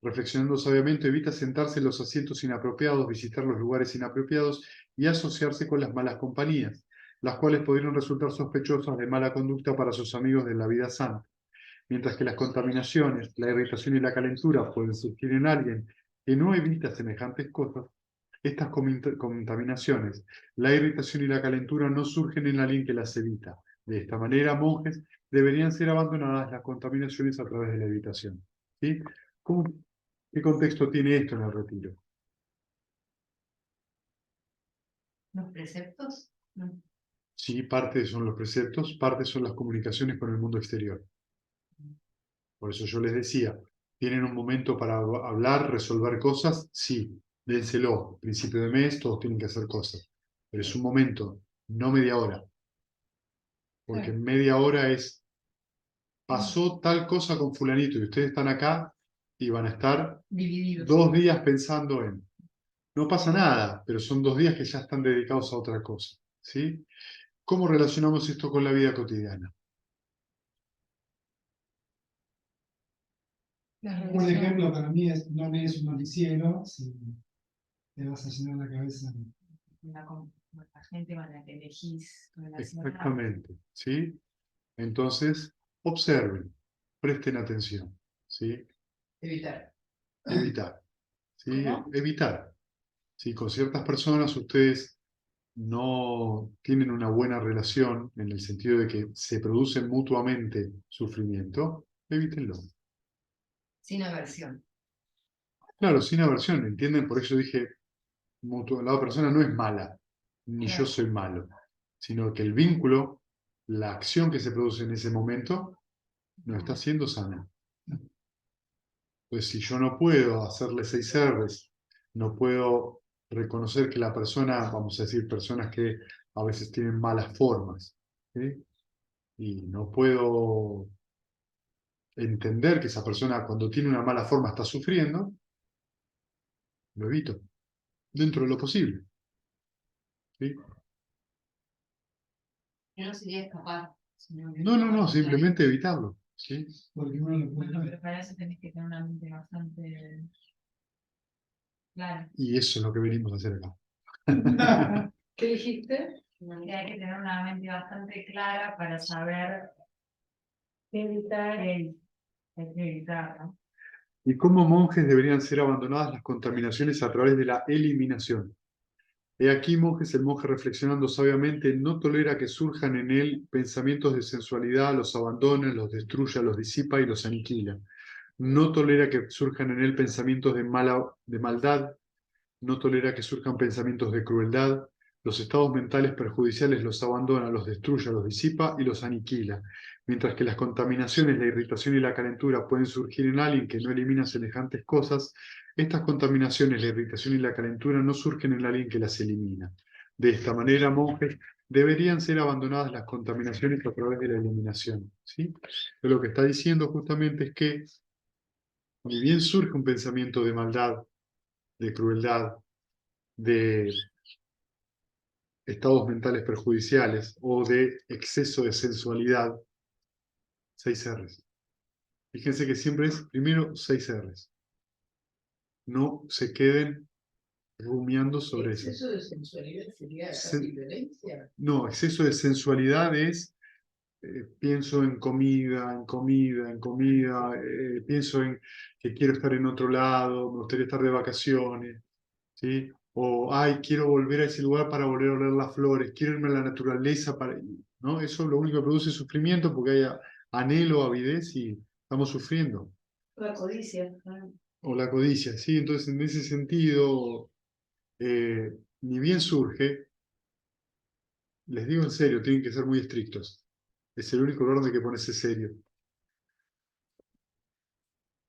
Reflexionando sabiamente, evita sentarse en los asientos inapropiados, visitar los lugares inapropiados y asociarse con las malas compañías. las cuales podrían resultar sospechosas de mala conducta para sus amigos de la vida santa. Mientras que las contaminaciones, la irritación y la calentura pueden surgir en alguien que no evita semejantes cosas, estas contaminaciones, la irritación y la calentura no surgen en alguien que las evita. De esta manera, monjes, deberían ser abandonadas las contaminaciones a través de la evitación. ¿Sí? ¿Qué contexto tiene esto en el retiro? ¿Los preceptos? No. Sí, parte son los preceptos, parte son las comunicaciones con el mundo exterior. Por eso yo les decía, ¿tienen un momento para hablar, resolver cosas? Sí, dénselo. Principio de mes, todos tienen que hacer cosas. Pero es un momento, no media hora. Porque Claro. media hora pasó tal cosa con fulanito y ustedes están acá y van a estar Divididos. 2 días pensando en. No pasa nada, pero son 2 días que ya están dedicados a otra cosa. ¿Sí? ¿Cómo relacionamos esto con la vida cotidiana? Las Por relaciones. ejemplo, para mí no lees un noticiero si te vas a llenar la cabeza. La gente con la que elegís relacionar. Exactamente. ¿Sí? Entonces, observen, presten atención. ¿Sí? Evitar. Evitar. ¿Sí? ¿Cómo? Evitar. Si con ciertas personas ustedes no tienen una buena relación, en el sentido de que se producen mutuamente sufrimiento, evítenlo. Sin aversión. Claro, sin aversión, ¿entienden? Por eso dije, la otra persona no es mala, ni yo Claro. soy malo, sino que el vínculo, la acción que se produce en ese momento, no está siendo sana. Pues si yo no puedo hacerle 6 R's, no puedo reconocer que la persona, vamos a decir, personas que a veces tienen malas formas, ¿sí? Y no puedo entender que esa persona cuando tiene una mala forma está sufriendo, lo evito, dentro de lo posible. ¿Sí? No sería escapar. Sino que No, simplemente evitarlo. ¿Sí? Porque uno lo puede Bueno, ver. pero para eso tenés que tener una mente bastante clara. Y eso es lo que venimos a hacer acá. ¿Qué dijiste? Y hay que tener una mente bastante clara para saber Evitar. qué hay que evitar, ¿no? ¿Y cómo monjes deberían ser abandonadas las contaminaciones a través de la eliminación? He aquí, monjes, el monje reflexionando sabiamente no tolera que surjan en él pensamientos de sensualidad, los abandona, los destruye, los disipa y los aniquila. No tolera que surjan en él pensamientos de maldad, no tolera que surjan pensamientos de crueldad. Los estados mentales perjudiciales los abandona, los destruye, los disipa y los aniquila. Mientras que las contaminaciones, la irritación y la calentura pueden surgir en alguien que no elimina semejantes cosas, estas contaminaciones, la irritación y la calentura no surgen en alguien que las elimina. De esta manera, monjes, deberían ser abandonadas las contaminaciones a través de la eliminación. ¿Sí? Pero lo que está diciendo justamente es que, ni bien surge un pensamiento de maldad, de crueldad, de estados mentales perjudiciales o de exceso de sensualidad, 6 R's. Fíjense que siempre es primero 6 R's. No se queden rumiando sobre eso. Exceso de sensualidad sería Se- casi violencia. No, exceso de sensualidad es pienso en comida, en comida, en comida, pienso en que quiero estar en otro lado, me gustaría estar de vacaciones, ¿sí? O, ay, quiero volver a ese lugar para volver a oler las flores, quiero irme a la naturaleza, ¿no? Eso lo único que produce es sufrimiento porque hay anhelo, avidez y estamos sufriendo. La codicia. O la codicia, ¿sí? Entonces, en ese sentido, ni bien surge, les digo en serio, tienen que ser muy estrictos. Es el único lugar donde hay que ponerse serio.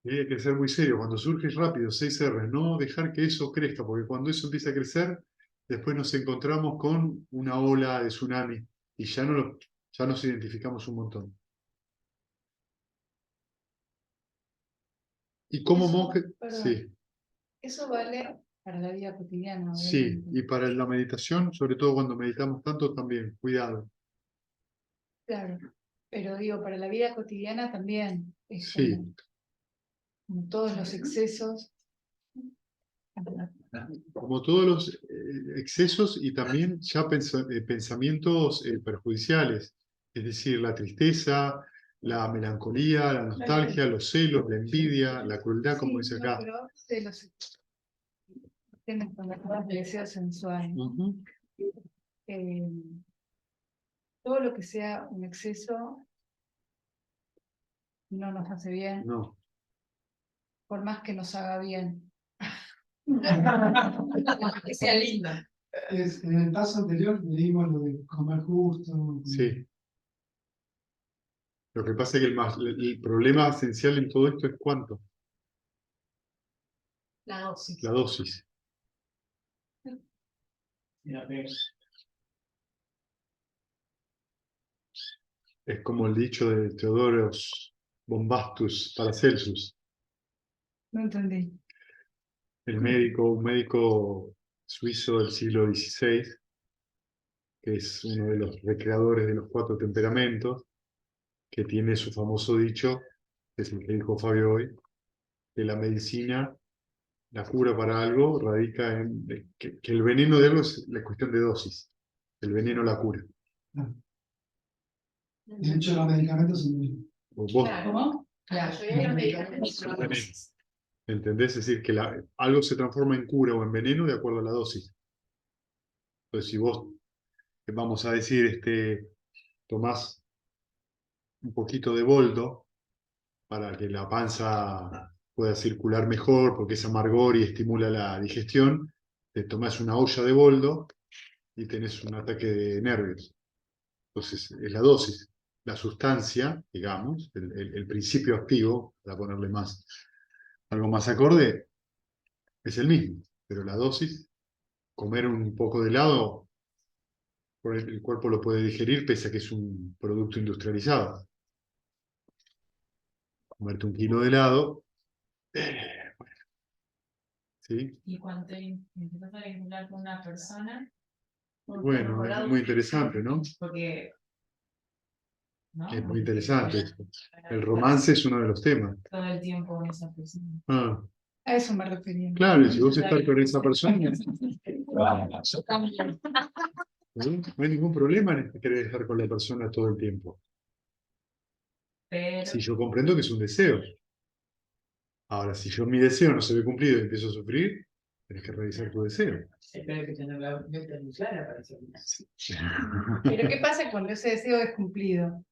Tiene que ser muy serio. Cuando surge rápido, 6 R, no dejar que eso crezca, porque cuando eso empieza a crecer, después nos encontramos con una ola de tsunami y ya nos identificamos un montón. Y como Eso, monje, perdón. sí, Eso vale para la vida cotidiana, sí, obviamente. y para la meditación, sobre todo cuando meditamos tanto, también, cuidado. Claro. Pero digo, para la vida cotidiana también. Es Sí, como todos los excesos. como todos los excesos y también ya pensamientos perjudiciales, es decir, la tristeza, la melancolía, la nostalgia, los celos, la envidia, la crueldad, como dice acá. Pero de los temas con el deseo sensual, ¿no? Ujú. Eh, todo lo que sea un exceso no nos hace bien, No, por más que nos haga bien. Que sea linda. En el paso anterior leímos lo de comer justo. sí. Lo que pasa es que el problema esencial en todo esto es cuánto, La dosis. la dosis. Es como el dicho de Theodoros Bombastus Paracelsus, No entendí. un médico suizo del siglo XVI, que es uno de los recreadores de los 4 temperamentos, que tiene su famoso dicho, que es el que dijo Fabio hoy, que la medicina, la cura para algo, radica en que el veneno de algo es la cuestión de dosis. El veneno la cura. De hecho, los medicamentos son muy... Vos ¿Cómo? La mayoría de los medicamentos son tenés, ¿entendés? Es decir, que algo se transforma en cura o en veneno de acuerdo a la dosis. Entonces, si vos, vamos a decir, tomás un poquito de boldo para que la panza pueda circular mejor, porque es amargor y estimula la digestión, te tomás una olla de boldo y tenés un ataque de nervios. Entonces, es la dosis. La sustancia, digamos, el principio activo, para ponerle algo más acorde, es el mismo. Pero la dosis, comer un poco de helado, el cuerpo lo puede digerir, pese a que es un producto industrializado. Comerte 1 kilo de helado, ¿sí? Y cuando te empiezas a vincular con una persona, Bueno, es muy interesante, ¿no? porque, ¿no? Es muy interesante esto. El romance es uno de los temas. Todo el tiempo con esa persona. Ah, A eso me refería. claro, y si vos estás con esa persona, no hay ningún problema en querer estar con la persona todo el tiempo. Pero Si yo comprendo que es un deseo. Ahora, si mi deseo no se ve cumplido y empiezo a sufrir, tenés que revisar tu deseo. Pero hay que tener la mente muy clara para hacer eso. Pero ¿qué pasa cuando ese deseo es cumplido?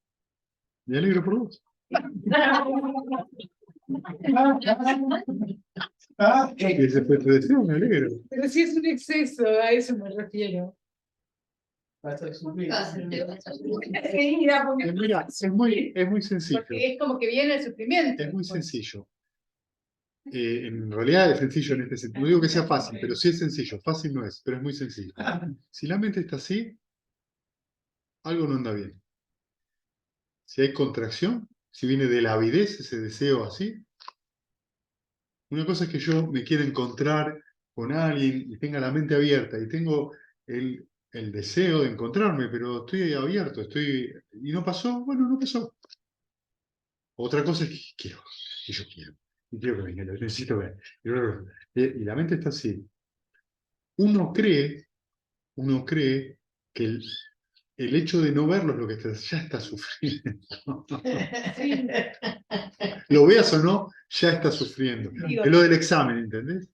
Me alegro por vos. Y ese fue tu deseo, me alegro. Pero si es un exceso, a eso me refiero. Vas a sufrir. Enseguida, porque Mira, es muy sencillo. es como que viene el sufrimiento. Es muy sencillo. En realidad es sencillo en este sentido. No digo que sea fácil, pero sí es sencillo. Fácil no es, pero es muy sencillo. Si la mente está así, algo no anda bien. Si hay contracción, si viene de la avidez ese deseo así, una cosa es que yo me quiera encontrar con alguien y tenga la mente abierta y tengo el deseo de encontrarme, pero estoy abierto, y no pasó, bueno, no pasó. Otra cosa es que quiero, y yo quiero, y quiero que venga, lo necesito ver. Y la mente está así. Uno cree que el hecho de no verlo es lo que ya está sufriendo. Lo veas o no, ya está sufriendo. Es lo del examen, ¿entendés?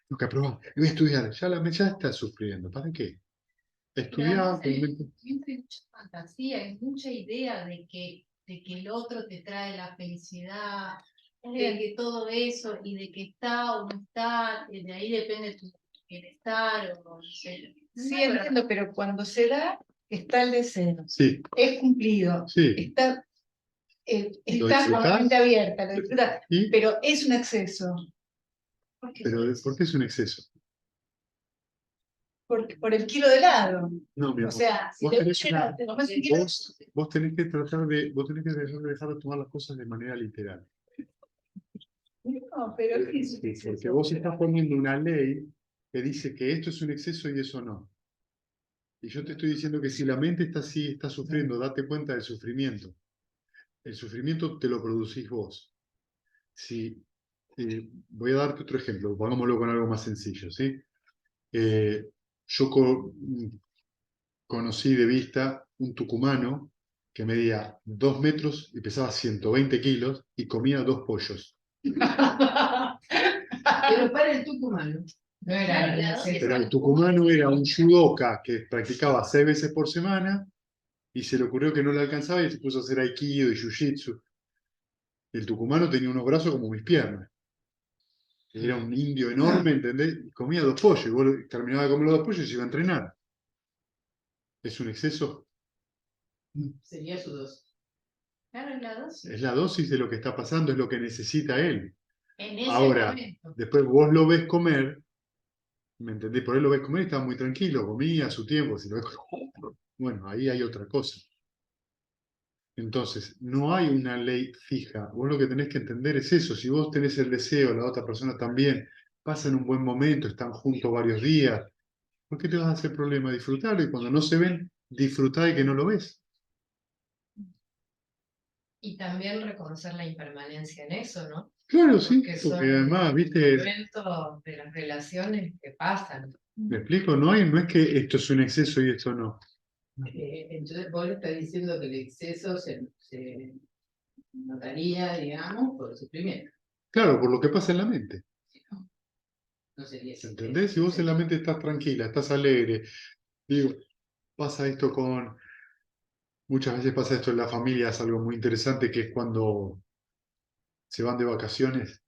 Tengo que aprobar, voy a estudiar, ya está sufriendo. ¿Para qué? Estudiar, Siempre hay mucha fantasía, hay mucha idea de que el otro te trae la felicidad, de que todo eso, y de que está o no está, y de ahí depende tu bienestar, o no sé. Sí, entiendo, pero cuando se da, está el deseo. sí, Es cumplido. sí. Está, Lo está con la disfrutás, mente abierta, lo disfrutás, y, pero es un exceso. pero ¿por qué es un exceso? Por el kilo de helado. No, mi O amor. sea, si Vos te tenés gusta helado, una- te comes un kilo de vos tenés que dejar de tomar las cosas de manera literal. no, pero ¿qué es un Sí, exceso? porque vos estás poniendo una ley que dice que esto es un exceso y eso no. Y yo te estoy diciendo que si la mente está así, está sufriendo, date cuenta del sufrimiento. El sufrimiento te lo producís vos. Si voy a darte otro ejemplo, pongámoslo con algo más sencillo, ¿sí? Yo conocí de vista un tucumano que medía 2 metros y pesaba 120 kilos y comía 2 pollos. Pero para el tucumano. No era la Pero el tucumano era un judoka que practicaba 6 veces por semana y se le ocurrió que no le alcanzaba y se puso a hacer aikido y jiu-jitsu. El tucumano tenía unos brazos como mis piernas. Era un indio enorme, ¿entendés? Y comía 2 pollos. Y vos terminaba de comer los 2 pollos y se iba a entrenar. ¿Es un exceso? Sería su dosis. Claro, la dosis. Es la dosis de lo que está pasando, es lo que necesita él. En ese Ahora, momento. después vos lo ves comer, ¿me entendés? Por ahí lo ves comer y estaba muy tranquilo, comía a su tiempo. Si lo ves, bueno, ahí hay otra cosa. Entonces, no hay una ley fija. Vos lo que tenés que entender es eso. Si vos tenés el deseo, la otra persona también, pasan un buen momento, están juntos varios días, ¿por qué te vas a hacer problema? Disfrutarlo y cuando no se ven, disfrutá de que no lo ves. Y también reconocer la impermanencia en eso, ¿no? Claro, sí, Porque porque son además, viste, momentos de las relaciones que pasan. me explico, no es que esto es un exceso y esto no. Entonces vos le estás diciendo que el exceso se notaría, digamos, por el sufrimiento. Claro, por lo que pasa en la mente. Si no, no sería ese ¿Entendés? Si exceso. vos en la mente estás tranquila, estás alegre, digo, pasa esto con, muchas veces pasa esto en la familia, es algo muy interesante, que es cuando se van de vacaciones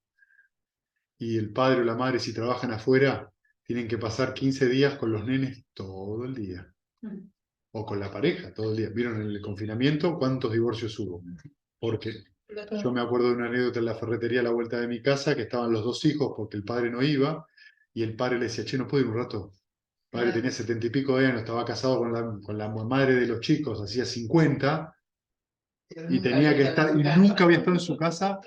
y el padre o la madre, si trabajan afuera, tienen que pasar 15 días con los nenes todo el día. O con la pareja todo el día. ¿Vieron en el confinamiento cuántos divorcios hubo? Porque yo me acuerdo de una anécdota en la ferretería a la vuelta de mi casa, que estaban los 2 hijos porque el padre no iba, y el padre le decía, che, ¿no puedo ir un rato? El padre tenía 70 y pico de años, estaba casado con la madre de los chicos, hacía 50, Pero y nunca tenía había que estado estar, en y su casa. nunca había estado en su casa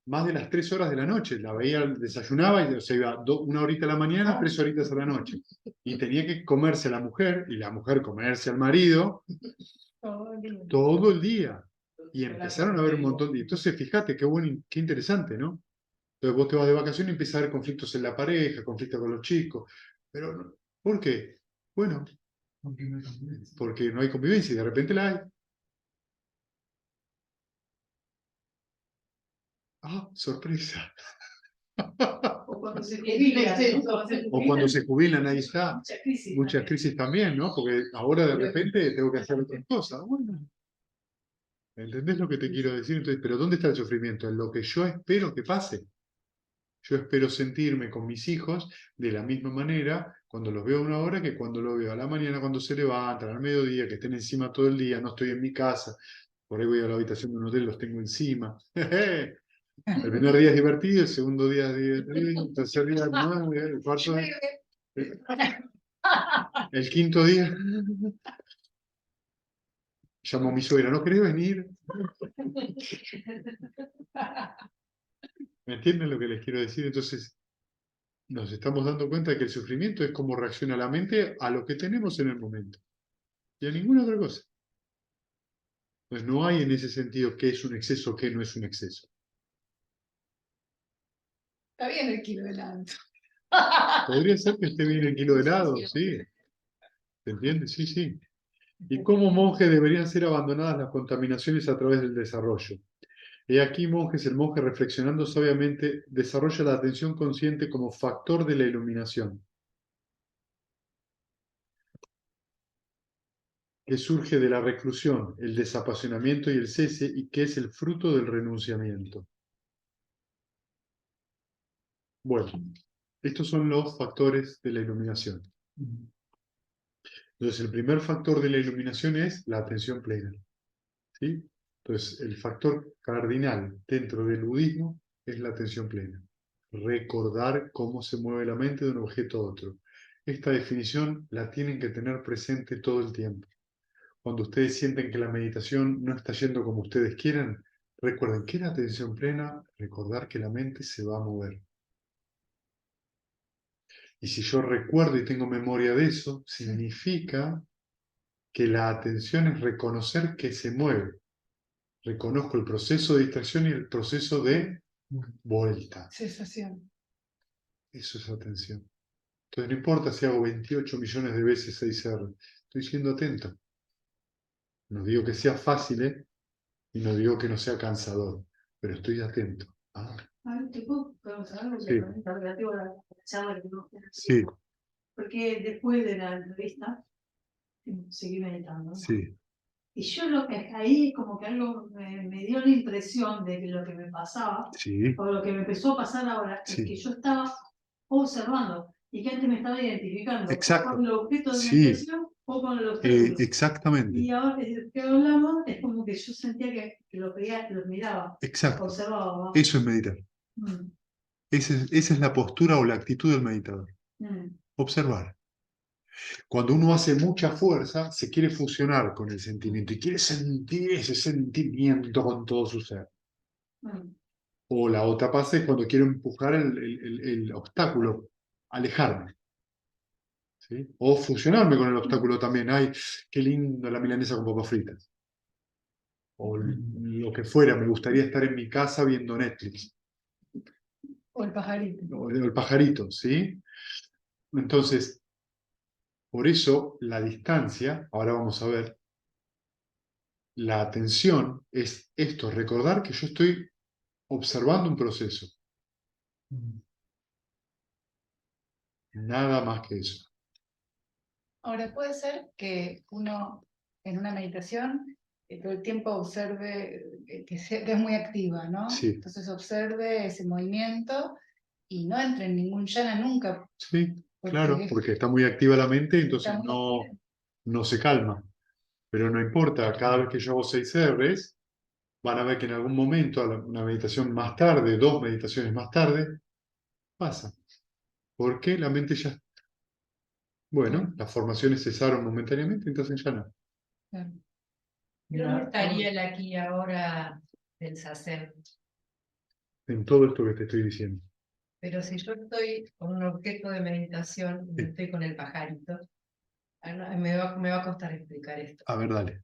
más de las 3 horas de la noche. La veía, desayunaba y se iba 1 horita a la mañana, 3 horitas a la noche. Y tenía que comerse a la mujer y la mujer comerse al marido todo el día. Y empezaron a haber un montón de... Entonces, fíjate qué bueno, qué interesante, ¿no? Entonces vos te vas de vacaciones y empiezas a haber conflictos en la pareja, conflictos con los chicos. Pero, ¿por qué? Bueno, Porque no hay convivencia. porque no hay convivencia y de repente la hay. Ah, sorpresa. O cuando se jubila, O cuando se jubilan, ahí está. Mucha crisis. Muchas crisis también, ¿no? Porque ahora de repente tengo que hacer otras cosas. Bueno, ¿entendés lo que te quiero decir? Entonces, pero ¿dónde está el sufrimiento? En lo que yo espero que pase. Yo espero sentirme con mis hijos de la misma manera cuando los veo a 1 hora que cuando los veo a la mañana, cuando se levantan, al mediodía, que estén encima todo el día, no estoy en mi casa, por ahí voy a la habitación de un hotel, los tengo encima. El primer día es divertido, el segundo día es divertido, el tercer día no, el cuarto día, el quinto día, llamo a mi suegra, ¿no querés venir? ¿Me entienden lo que les quiero decir? Entonces, nos estamos dando cuenta de que el sufrimiento es cómo reacciona la mente a lo que tenemos en el momento y a ninguna otra cosa. Pues no hay en ese sentido qué es un exceso, qué no es un exceso. Está bien el kilo de helado. Podría ser que esté bien el kilo de helado, sí. ¿Se entiende? Sí, sí. ¿Y cómo monjes deberían ser abandonadas las contaminaciones a través del desarrollo? He aquí, monjes, el monje reflexionando sabiamente desarrolla la atención consciente como factor de la iluminación, que surge de la reclusión, el desapasionamiento y el cese, y que es el fruto del renunciamiento. Bueno, estos son los factores de la iluminación. Entonces, el primer factor de la iluminación es la atención plena. ¿Sí? Entonces, el factor cardinal dentro del budismo es la atención plena. Recordar cómo se mueve la mente de un objeto a otro. Esta definición la tienen que tener presente todo el tiempo. Cuando ustedes sienten que la meditación no está yendo como ustedes quieran, recuerden que la atención plena, recordar que la mente se va a mover. Y si yo recuerdo y tengo memoria de eso, significa que la atención es reconocer que se mueve. Reconozco el proceso de distracción y el proceso de vuelta. Cesación. Eso es atención. Entonces no importa si hago 28 millones de veces 6R, estoy siendo atento. No digo que sea fácil, y no digo que no sea cansador, pero estoy atento. Ah, ¿Te puedo preguntar algo sí, relativo a la charla que tuvimos? sí, Porque después de la entrevista seguí meditando. sí, Y yo lo que ahí como que algo me dio la impresión de que lo que me pasaba, sí, o lo que me empezó a pasar ahora, es sí. que yo estaba observando y que antes me estaba identificando Exacto. con el objeto de Sí, meditación o con el obstáculo. exactamente, Y ahora que hablamos, es como que yo sentía que los veía, los miraba, exacto. observaba. Eso es meditar. Mm, Esa es la postura o la actitud del meditador. mm, Observar. Cuando uno hace mucha fuerza, se quiere fusionar con el sentimiento y quiere sentir ese sentimiento con todo su ser. mm. O la otra fase es cuando quiero empujar el obstáculo, alejarme. ¿Sí? O fusionarme con el obstáculo también. Ay, qué lindo la milanesa con papas fritas. O lo que fuera, me gustaría estar en mi casa viendo Netflix. O el pajarito. O el pajarito, ¿sí? Entonces, por eso la distancia, ahora vamos a ver, la atención es esto, recordar que yo estoy observando un proceso. Nada más que eso. Ahora, puede ser que uno en una meditación todo el tiempo observe que es muy activa, ¿no? Sí, Entonces observe ese movimiento y no entre en ningún yana nunca, sí, claro, porque porque está muy activa la mente, está entonces muy activa. no se calma. Pero no importa, cada vez que yo hago 6 Rs, van a ver que en algún momento, una meditación más tarde, 2 meditaciones más tarde, pasa. Porque la mente ya, bueno, las formaciones cesaron momentáneamente, entonces ya no. Claro. ¿Dónde estaría el aquí y ahora del sacer? En todo esto que te estoy diciendo. Pero si yo estoy con un objeto de meditación y no Sí. estoy con el pajarito, me va a costar explicar esto. A ver, dale.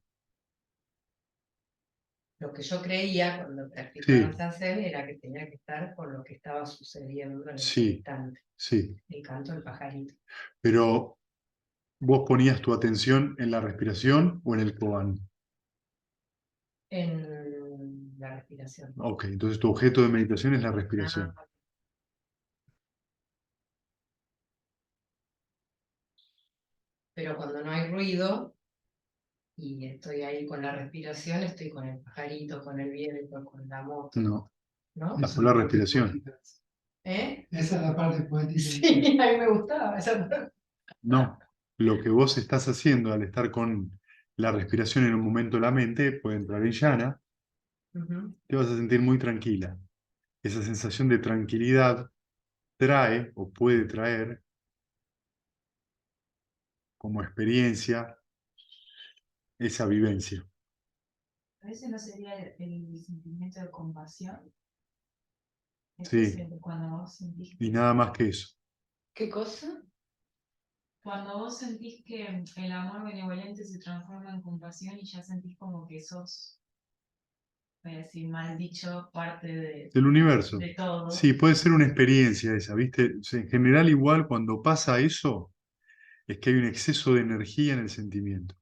Lo que yo creía cuando practicaba Sí, sacer era que tenía que estar con lo que estaba sucediendo en ese sí, instante. sí. El canto del pajarito. Pero vos ponías tu atención en la respiración o en el koan. En la respiración. Ok, entonces tu objeto de meditación es la respiración. Ah, pero cuando no hay ruido y estoy ahí con la respiración, estoy con el pajarito, con el viento, con la moto, No, ¿no? la sola respiración. ¿Eh? Esa es la parte poética. Sí, a mí me gustaba esa parte. No, lo que vos estás haciendo al estar con la respiración en un momento de la mente, puede entrar en llana, Ujú. te vas a sentir muy tranquila. Esa sensación de tranquilidad trae o puede traer como experiencia esa vivencia. A veces no sería el sentimiento de compasión. Ese es Sí, cuando vos sentís y que, nada más que eso. ¿Qué cosa? cuando vos sentís que el amor benevolente se transforma en compasión y ya sentís como que sos, voy a decir mal dicho, parte Del universo. de todo. Sí, puede ser una experiencia esa, ¿viste? En general, igual cuando pasa eso, es que hay un exceso de energía en el sentimiento.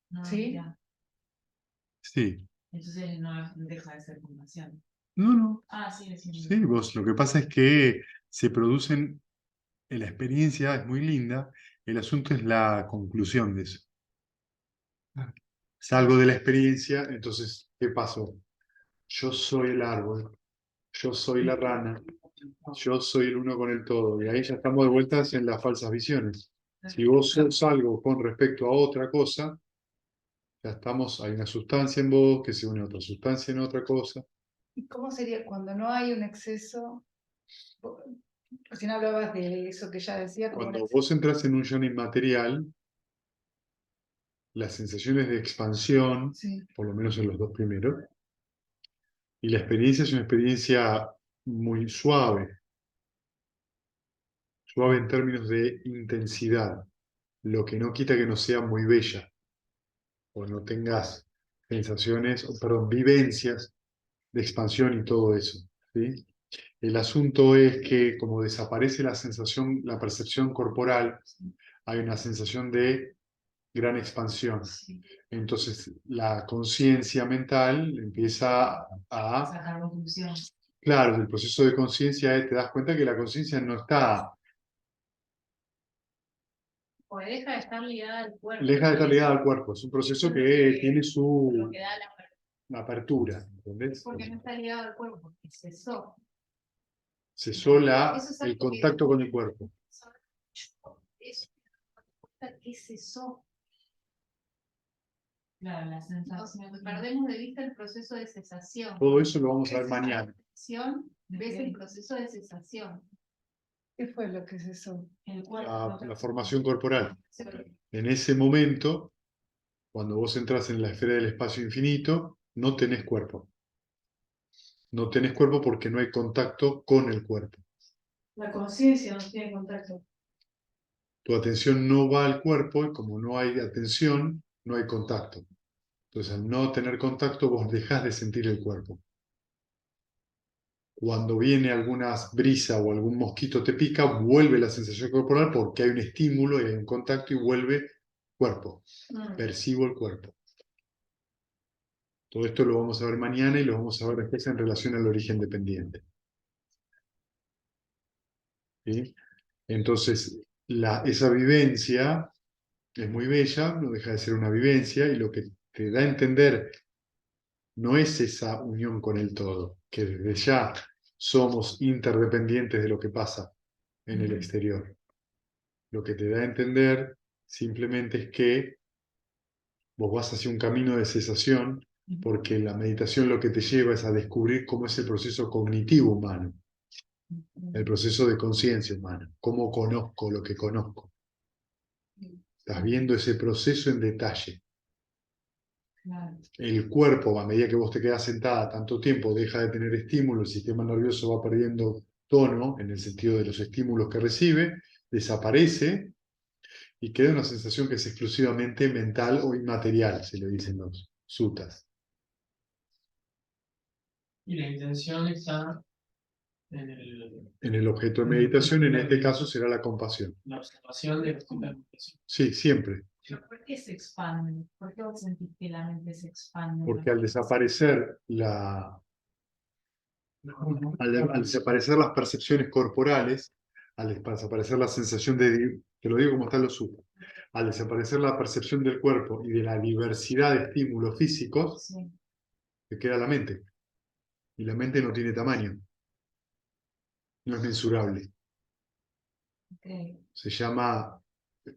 No, ¿Sí? mira, Sí, entonces no deja de ser compasión. no, no. Ah, sí, decimos. Sí, vos, lo que pasa es que se producen, la experiencia es muy linda, el asunto es la conclusión de eso. Salgo de la experiencia, entonces, ¿qué pasó? Yo soy el árbol, yo soy la rana, yo soy el uno con el todo, y ahí ya estamos de vuelta en las falsas visiones. Si vos sos algo con respecto a otra cosa, ya estamos, hay una sustancia en vos que se une a otra sustancia en otra cosa. ¿Y cómo sería cuando no hay un exceso? Recién hablabas de eso que ya decía, como un Cuando exceso. vos entras en un yana inmaterial, las sensaciones de expansión, Sí. por lo menos en los dos primeros, y la experiencia es una experiencia muy suave, suave en términos de intensidad, lo que no quita que no sea muy bella, o no tengas sensaciones, o, perdón, vivencias de expansión y todo eso. ¿sí? El asunto es que como desaparece la sensación, la percepción corporal, hay una sensación de gran expansión. Entonces la conciencia mental empieza a... Sacar conclusiones. Claro, el proceso de conciencia te das cuenta que la conciencia no está... O deja de estar ligada al cuerpo. Deja de estar ligada al cuerpo. Es un proceso que tiene Lo su que da la apertura. ¿Entendés? porque no está ligado al cuerpo, porque cesó. Cesó Eso es el algo que- contacto con el cuerpo. Eso que cesó. Claro, la sensación. Perdemos de vista el proceso de cesación. Todo eso lo vamos a ver mañana. Ves el proceso de cesación. ¿Qué fue lo que cesó? El cuerpo. La formación corporal. En ese momento, cuando vos entras en la esfera del espacio infinito, no tenés cuerpo. No tenés cuerpo porque no hay contacto con el cuerpo. La conciencia no tiene contacto. Tu atención no va al cuerpo y como no hay atención, no hay contacto. Entonces, al no tener contacto, vos dejás de sentir el cuerpo. Cuando viene alguna brisa o algún mosquito te pica, vuelve la sensación corporal porque hay un estímulo y hay un contacto y vuelve cuerpo. Percibo el cuerpo. Todo esto lo vamos a ver mañana y lo vamos a ver después en relación al origen dependiente. ¿Sí? Entonces, esa vivencia es muy bella, no deja de ser una vivencia y lo que te da a entender no es esa unión con el todo, que desde ya somos interdependientes de lo que pasa en el exterior. Lo que te da a entender simplemente es que vos vas hacia un camino de cesación porque la meditación lo que te lleva es a descubrir cómo es el proceso cognitivo humano, el proceso de conciencia humana, cómo conozco lo que conozco. Estás viendo ese proceso en detalle. Claro. El cuerpo, a medida que vos te quedas sentada tanto tiempo, deja de tener estímulo, el sistema nervioso va perdiendo tono en el sentido de los estímulos que recibe, desaparece y queda una sensación que es exclusivamente mental o inmaterial, se le dicen los suttas. Y la intención está en En el objeto de meditación, en este caso, será la compasión. la observación de los tipos de compasión. Sí, siempre. ¿Por qué se expande? ¿Por qué vos sentís que la mente se expande? Porque al desaparecer al desaparecer las percepciones corporales, al desaparecer la sensación te lo digo como están los suttas, al desaparecer la percepción del cuerpo y de la diversidad de estímulos físicos, Sí. te queda la mente. Y la mente no tiene tamaño. No es mensurable. Okay. Se llama...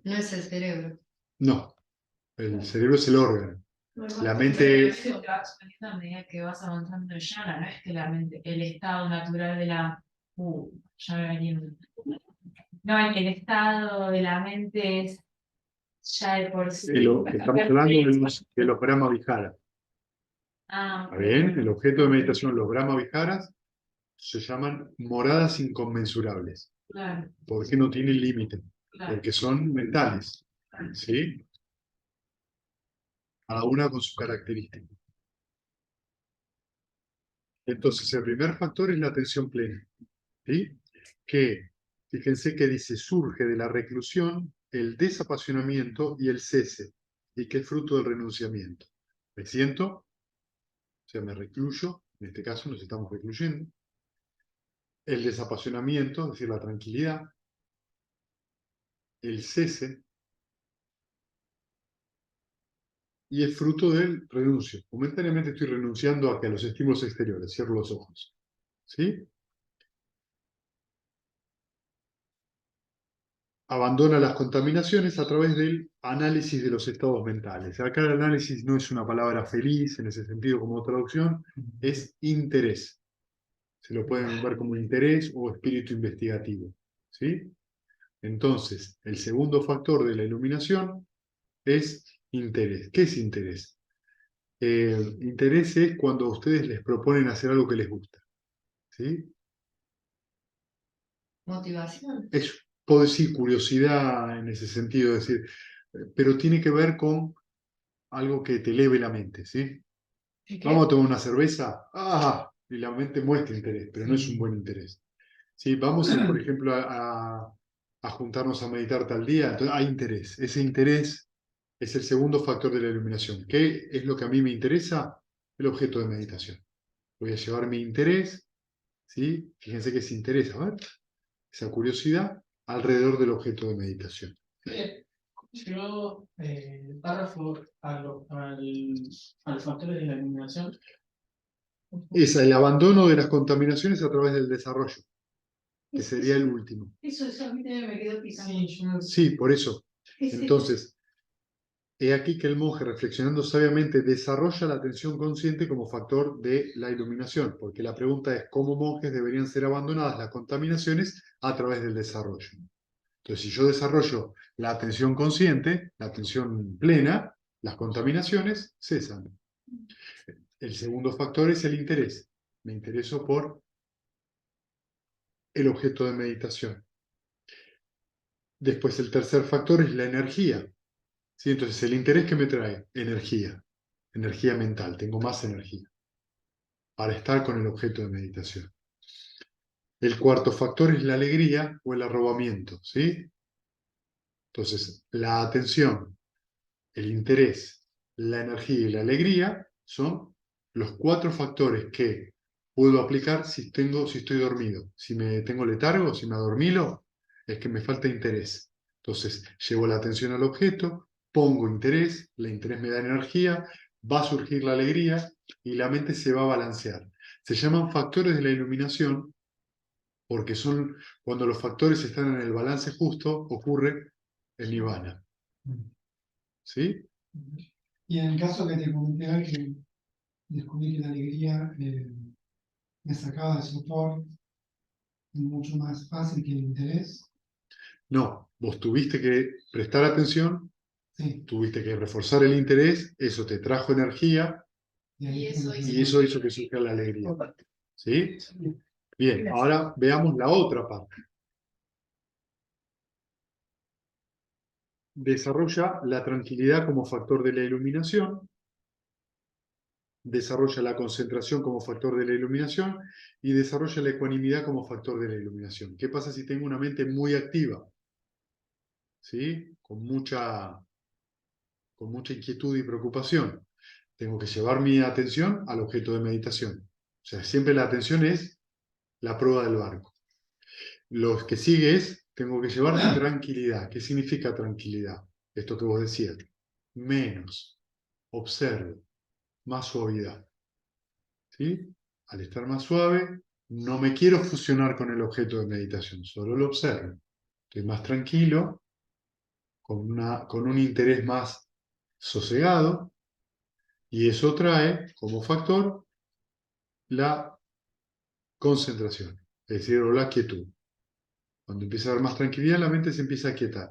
No es el cerebro. No. El cerebro es el órgano. La mente... Te vas expandiendo a medida que vas avanzando en yana, no es que la mente, el estado natural de la... ya me venía. No, el estado de la mente es ya de por sí. Estamos hablando de los Brahma Viharas. Ah, ¿Está bien? El objeto de meditación, los Brahma Viharas, se llaman moradas inconmensurables. claro, Porque no tienen límite. claro. Porque son mentales. ¿Sí? Cada una con su característica. Entonces, el primer factor es la atención plena. ¿Sí? Que, fíjense que dice, surge de la reclusión el desapasionamiento y el cese, y que es fruto del renunciamiento. Me siento, o sea, me recluyo, en este caso nos estamos recluyendo. El desapasionamiento, es decir, la tranquilidad. El cese, y es fruto del renuncio. Momentáneamente estoy renunciando a los estímulos exteriores, cierro los ojos. ¿Sí? Abandona las contaminaciones a través del análisis de los estados mentales. Acá el análisis no es una palabra feliz en ese sentido como traducción, es interés. Se lo pueden ver como interés o espíritu investigativo. ¿Sí? Entonces, el segundo factor de la iluminación es interés. ¿Qué es interés? Interés es cuando a ustedes les proponen hacer algo que les gusta. ¿Sí? Motivación. Eso, puedo decir curiosidad en ese sentido, decir, pero tiene que ver con algo que te eleve la mente, ¿sí? ¿Y qué? Vamos a tomar una cerveza. ¡Ah! y la mente muestra interés, pero no es un buen interés. Si vamos, por ejemplo, a juntarnos a meditar tal día, entonces hay interés. Ese interés es el segundo factor de la iluminación. ¿Qué es lo que a mí me interesa? El objeto de meditación. Voy a llevar mi interés, ¿sí? Fíjense que es interés, a ver, esa curiosidad alrededor del objeto de meditación. Yo, el párrafo a los factores de la iluminación. Es el abandono de las contaminaciones a través del desarrollo, que sería el último. Eso a mí también me quedó pisando. Sí, yo Sí, por eso. Ese- Entonces, he aquí que el monje, reflexionando sabiamente, desarrolla la atención consciente como factor de la iluminación, porque la pregunta es cómo monjes deberían ser abandonadas las contaminaciones a través del desarrollo. Entonces, si yo desarrollo la atención consciente, la atención plena, las contaminaciones cesan. El segundo factor es el interés. Me intereso por el objeto de meditación. Después, el tercer factor es la energía. ¿Sí? Entonces, el interés que me trae, energía, energía mental, tengo más energía para estar con el objeto de meditación. El cuarto factor es la alegría o el arrobamiento, ¿sí? Entonces, la atención, el interés, la energía y la alegría son los cuatro factores que puedo aplicar si estoy dormido. Si me tengo letargo, si me adormilo, es que me falta interés. Entonces, llevo la atención al objeto, pongo interés, el interés me da energía, va a surgir la alegría y la mente se va a balancear. Se llaman factores de la iluminación porque son cuando los factores están en el balance justo, ocurre el nirvana. ¿Sí? Y en el caso que te comenté que descubrí que la alegría me sacaba de sopor, es mucho más fácil que el interés. No, vos tuviste que prestar atención, Sí, tuviste que reforzar el interés, eso te trajo energía y ahí creo que y eso hizo que surgiera la alegría. ¿Sí? Bien, ahora veamos la otra parte. Desarrolla la tranquilidad como factor de la iluminación, desarrolla la concentración como factor de la iluminación y desarrolla la ecuanimidad como factor de la iluminación. ¿Qué pasa si tengo una mente muy activa? ¿Sí? Con mucha inquietud y preocupación. Tengo que llevar mi atención al objeto de meditación. O sea, siempre la atención es la proa del barco. Lo que sigue es, tengo que llevar tranquilidad. ¿Qué significa tranquilidad? Esto que vos decías. Menos. Observo. Más suavidad. ¿Sí? Al estar más suave, no me quiero fusionar con el objeto de meditación, solo lo observo. Estoy más tranquilo, con un interés más sosegado, y eso trae como factor la concentración, es decir, o la quietud. Cuando empieza a haber más tranquilidad, la mente se empieza a quietar.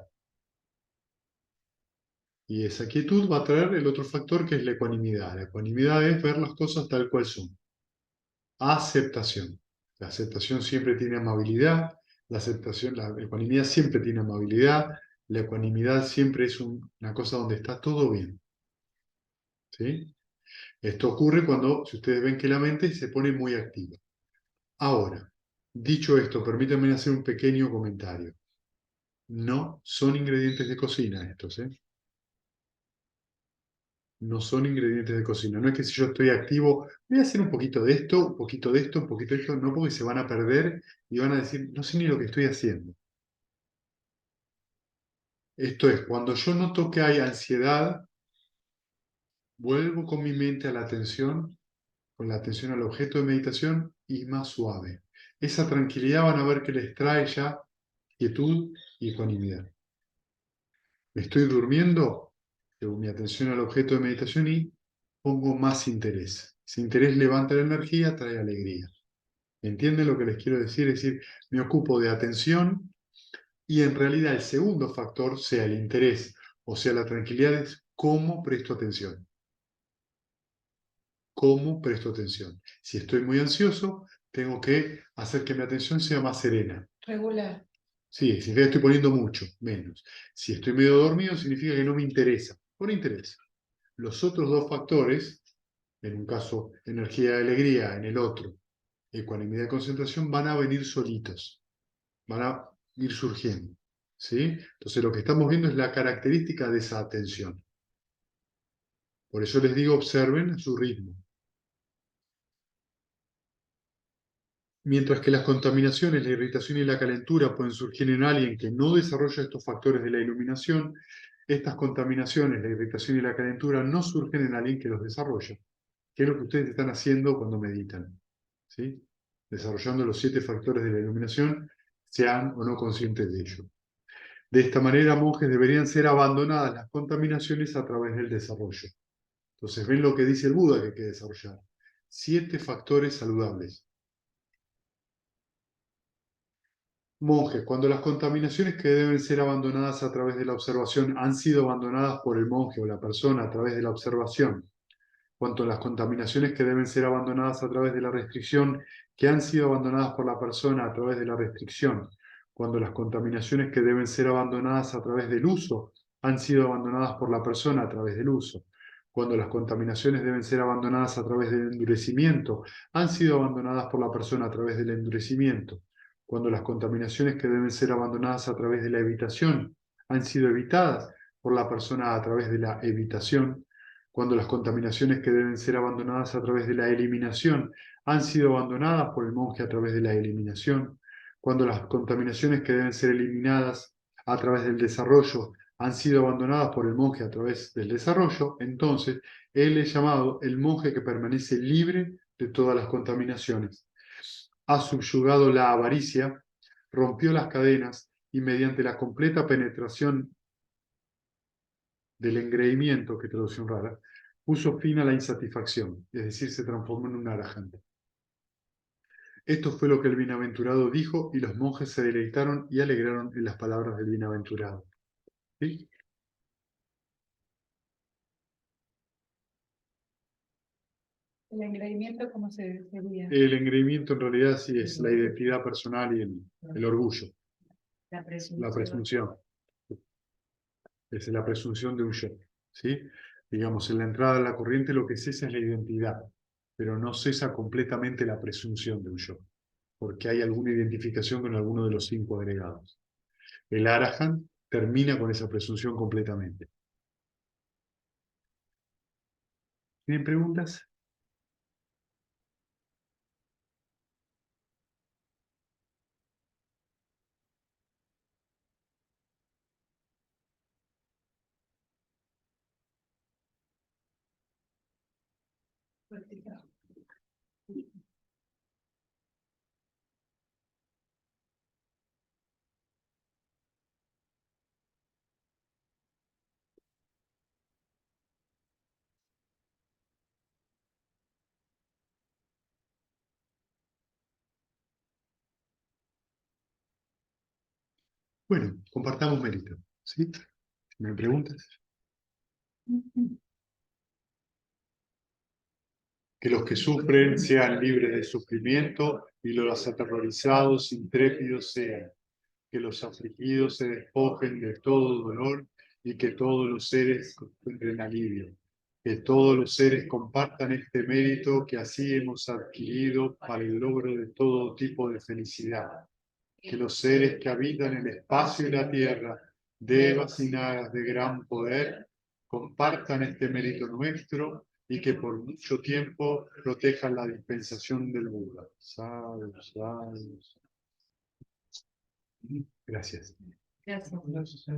Y esa quietud va a traer el otro factor que es la ecuanimidad. La ecuanimidad es ver las cosas tal cual son. Aceptación. La aceptación siempre tiene amabilidad, la ecuanimidad siempre tiene amabilidad, la ecuanimidad siempre es una cosa donde está todo bien. ¿Sí? Esto ocurre cuando, si ustedes ven que la mente se pone muy activa. Ahora, dicho esto, permítanme hacer un pequeño comentario. No son ingredientes de cocina estos, ¿eh? No son ingredientes de cocina. No es que si yo estoy activo, voy a hacer un poquito de esto, un poquito de esto, un poquito de esto, no porque se van a perder y van a decir, no sé ni lo que estoy haciendo. Esto es, cuando yo noto que hay ansiedad, vuelvo con mi mente a la atención, con la atención al objeto de meditación y más suave. Esa tranquilidad van a ver que les trae ya quietud y ecuanimidad. Me estoy durmiendo, llevo mi atención al objeto de meditación y pongo más interés. Ese interés levanta la energía, trae alegría. ¿Entienden lo que les quiero decir? Es decir, me ocupo de atención y en realidad el segundo factor, sea el interés o sea la tranquilidad, es cómo presto atención. ¿Cómo presto atención? Si estoy muy ansioso, tengo que hacer que mi atención sea más serena. Regular. Sí, significa que estoy poniendo mucho, menos. Si estoy medio dormido, significa que no me interesa. Por interés. Los otros dos factores, en un caso energía y alegría, en el otro ecuanimidad y concentración van a venir solitos, van a ir surgiendo, ¿sí? Entonces lo que estamos viendo es la característica de esa atención. Por eso les digo, observen su ritmo. Mientras que las contaminaciones, la irritación y la calentura pueden surgir en alguien que no desarrolla estos factores de la iluminación, estas contaminaciones, la irritación y la calentura no surgen en alguien que los desarrolla, que es lo que ustedes están haciendo cuando meditan, ¿sí? Desarrollando los 7 factores de la iluminación, sean o no conscientes de ello. De esta manera, monjes, deberían ser abandonadas las contaminaciones a través del desarrollo. Entonces, ven lo que dice el Buda que hay que desarrollar. 7 factores saludables. Monjes, cuando las contaminaciones que deben ser abandonadas a través de la observación han sido abandonadas por el monje o la persona a través de la observación, cuanto las contaminaciones que deben ser abandonadas a través de la restricción, que han sido abandonadas por la persona a través de la restricción, cuando las contaminaciones que deben ser abandonadas a través del uso, han sido abandonadas por la persona a través del uso, cuando las contaminaciones deben ser abandonadas a través del endurecimiento, han sido abandonadas por la persona a través del endurecimiento, cuando las contaminaciones que deben ser abandonadas a través de la evitación, han sido evitadas por la persona a través de la evitación, cuando las contaminaciones que deben ser abandonadas a través de la eliminación han sido abandonadas por el monje a través de la eliminación, cuando las contaminaciones que deben ser eliminadas a través del desarrollo han sido abandonadas por el monje a través del desarrollo, entonces él es llamado el monje que permanece libre de todas las contaminaciones. Ha subyugado la avaricia, rompió las cadenas y mediante la completa penetración del engreimiento, que traducción rara, puso fin a la insatisfacción, es decir, se transformó en un arahanta. Esto fue lo que el bienaventurado dijo y los monjes se deleitaron y alegraron en las palabras del bienaventurado. ¿Sí? El engreimiento, ¿cómo se sería? El engreimiento en realidad sí es la identidad personal y el orgullo, La la presunción. Es la presunción de un yo. ¿Sí? Digamos, en la entrada a la corriente lo que cesa es la identidad, pero no cesa completamente la presunción de un yo, porque hay alguna identificación con alguno de los 5 agregados. El Arahant termina con esa presunción completamente. ¿Tienen preguntas? Bueno, compartamos mérito. ¿Sí? ¿Me preguntas? Que los que sufren sean libres de sufrimiento y los aterrorizados intrépidos sean. Que los afligidos se despojen de todo dolor y que todos los seres encuentren alivio. Que todos los seres compartan este mérito que así hemos adquirido para el logro de todo tipo de felicidad. Que los seres que habitan el espacio y la tierra, devas y nagas de gran poder, compartan este mérito nuestro y que por mucho tiempo protejan la dispensación del Buda. Sadhu, sadhu. Gracias. Gracias. Gracias.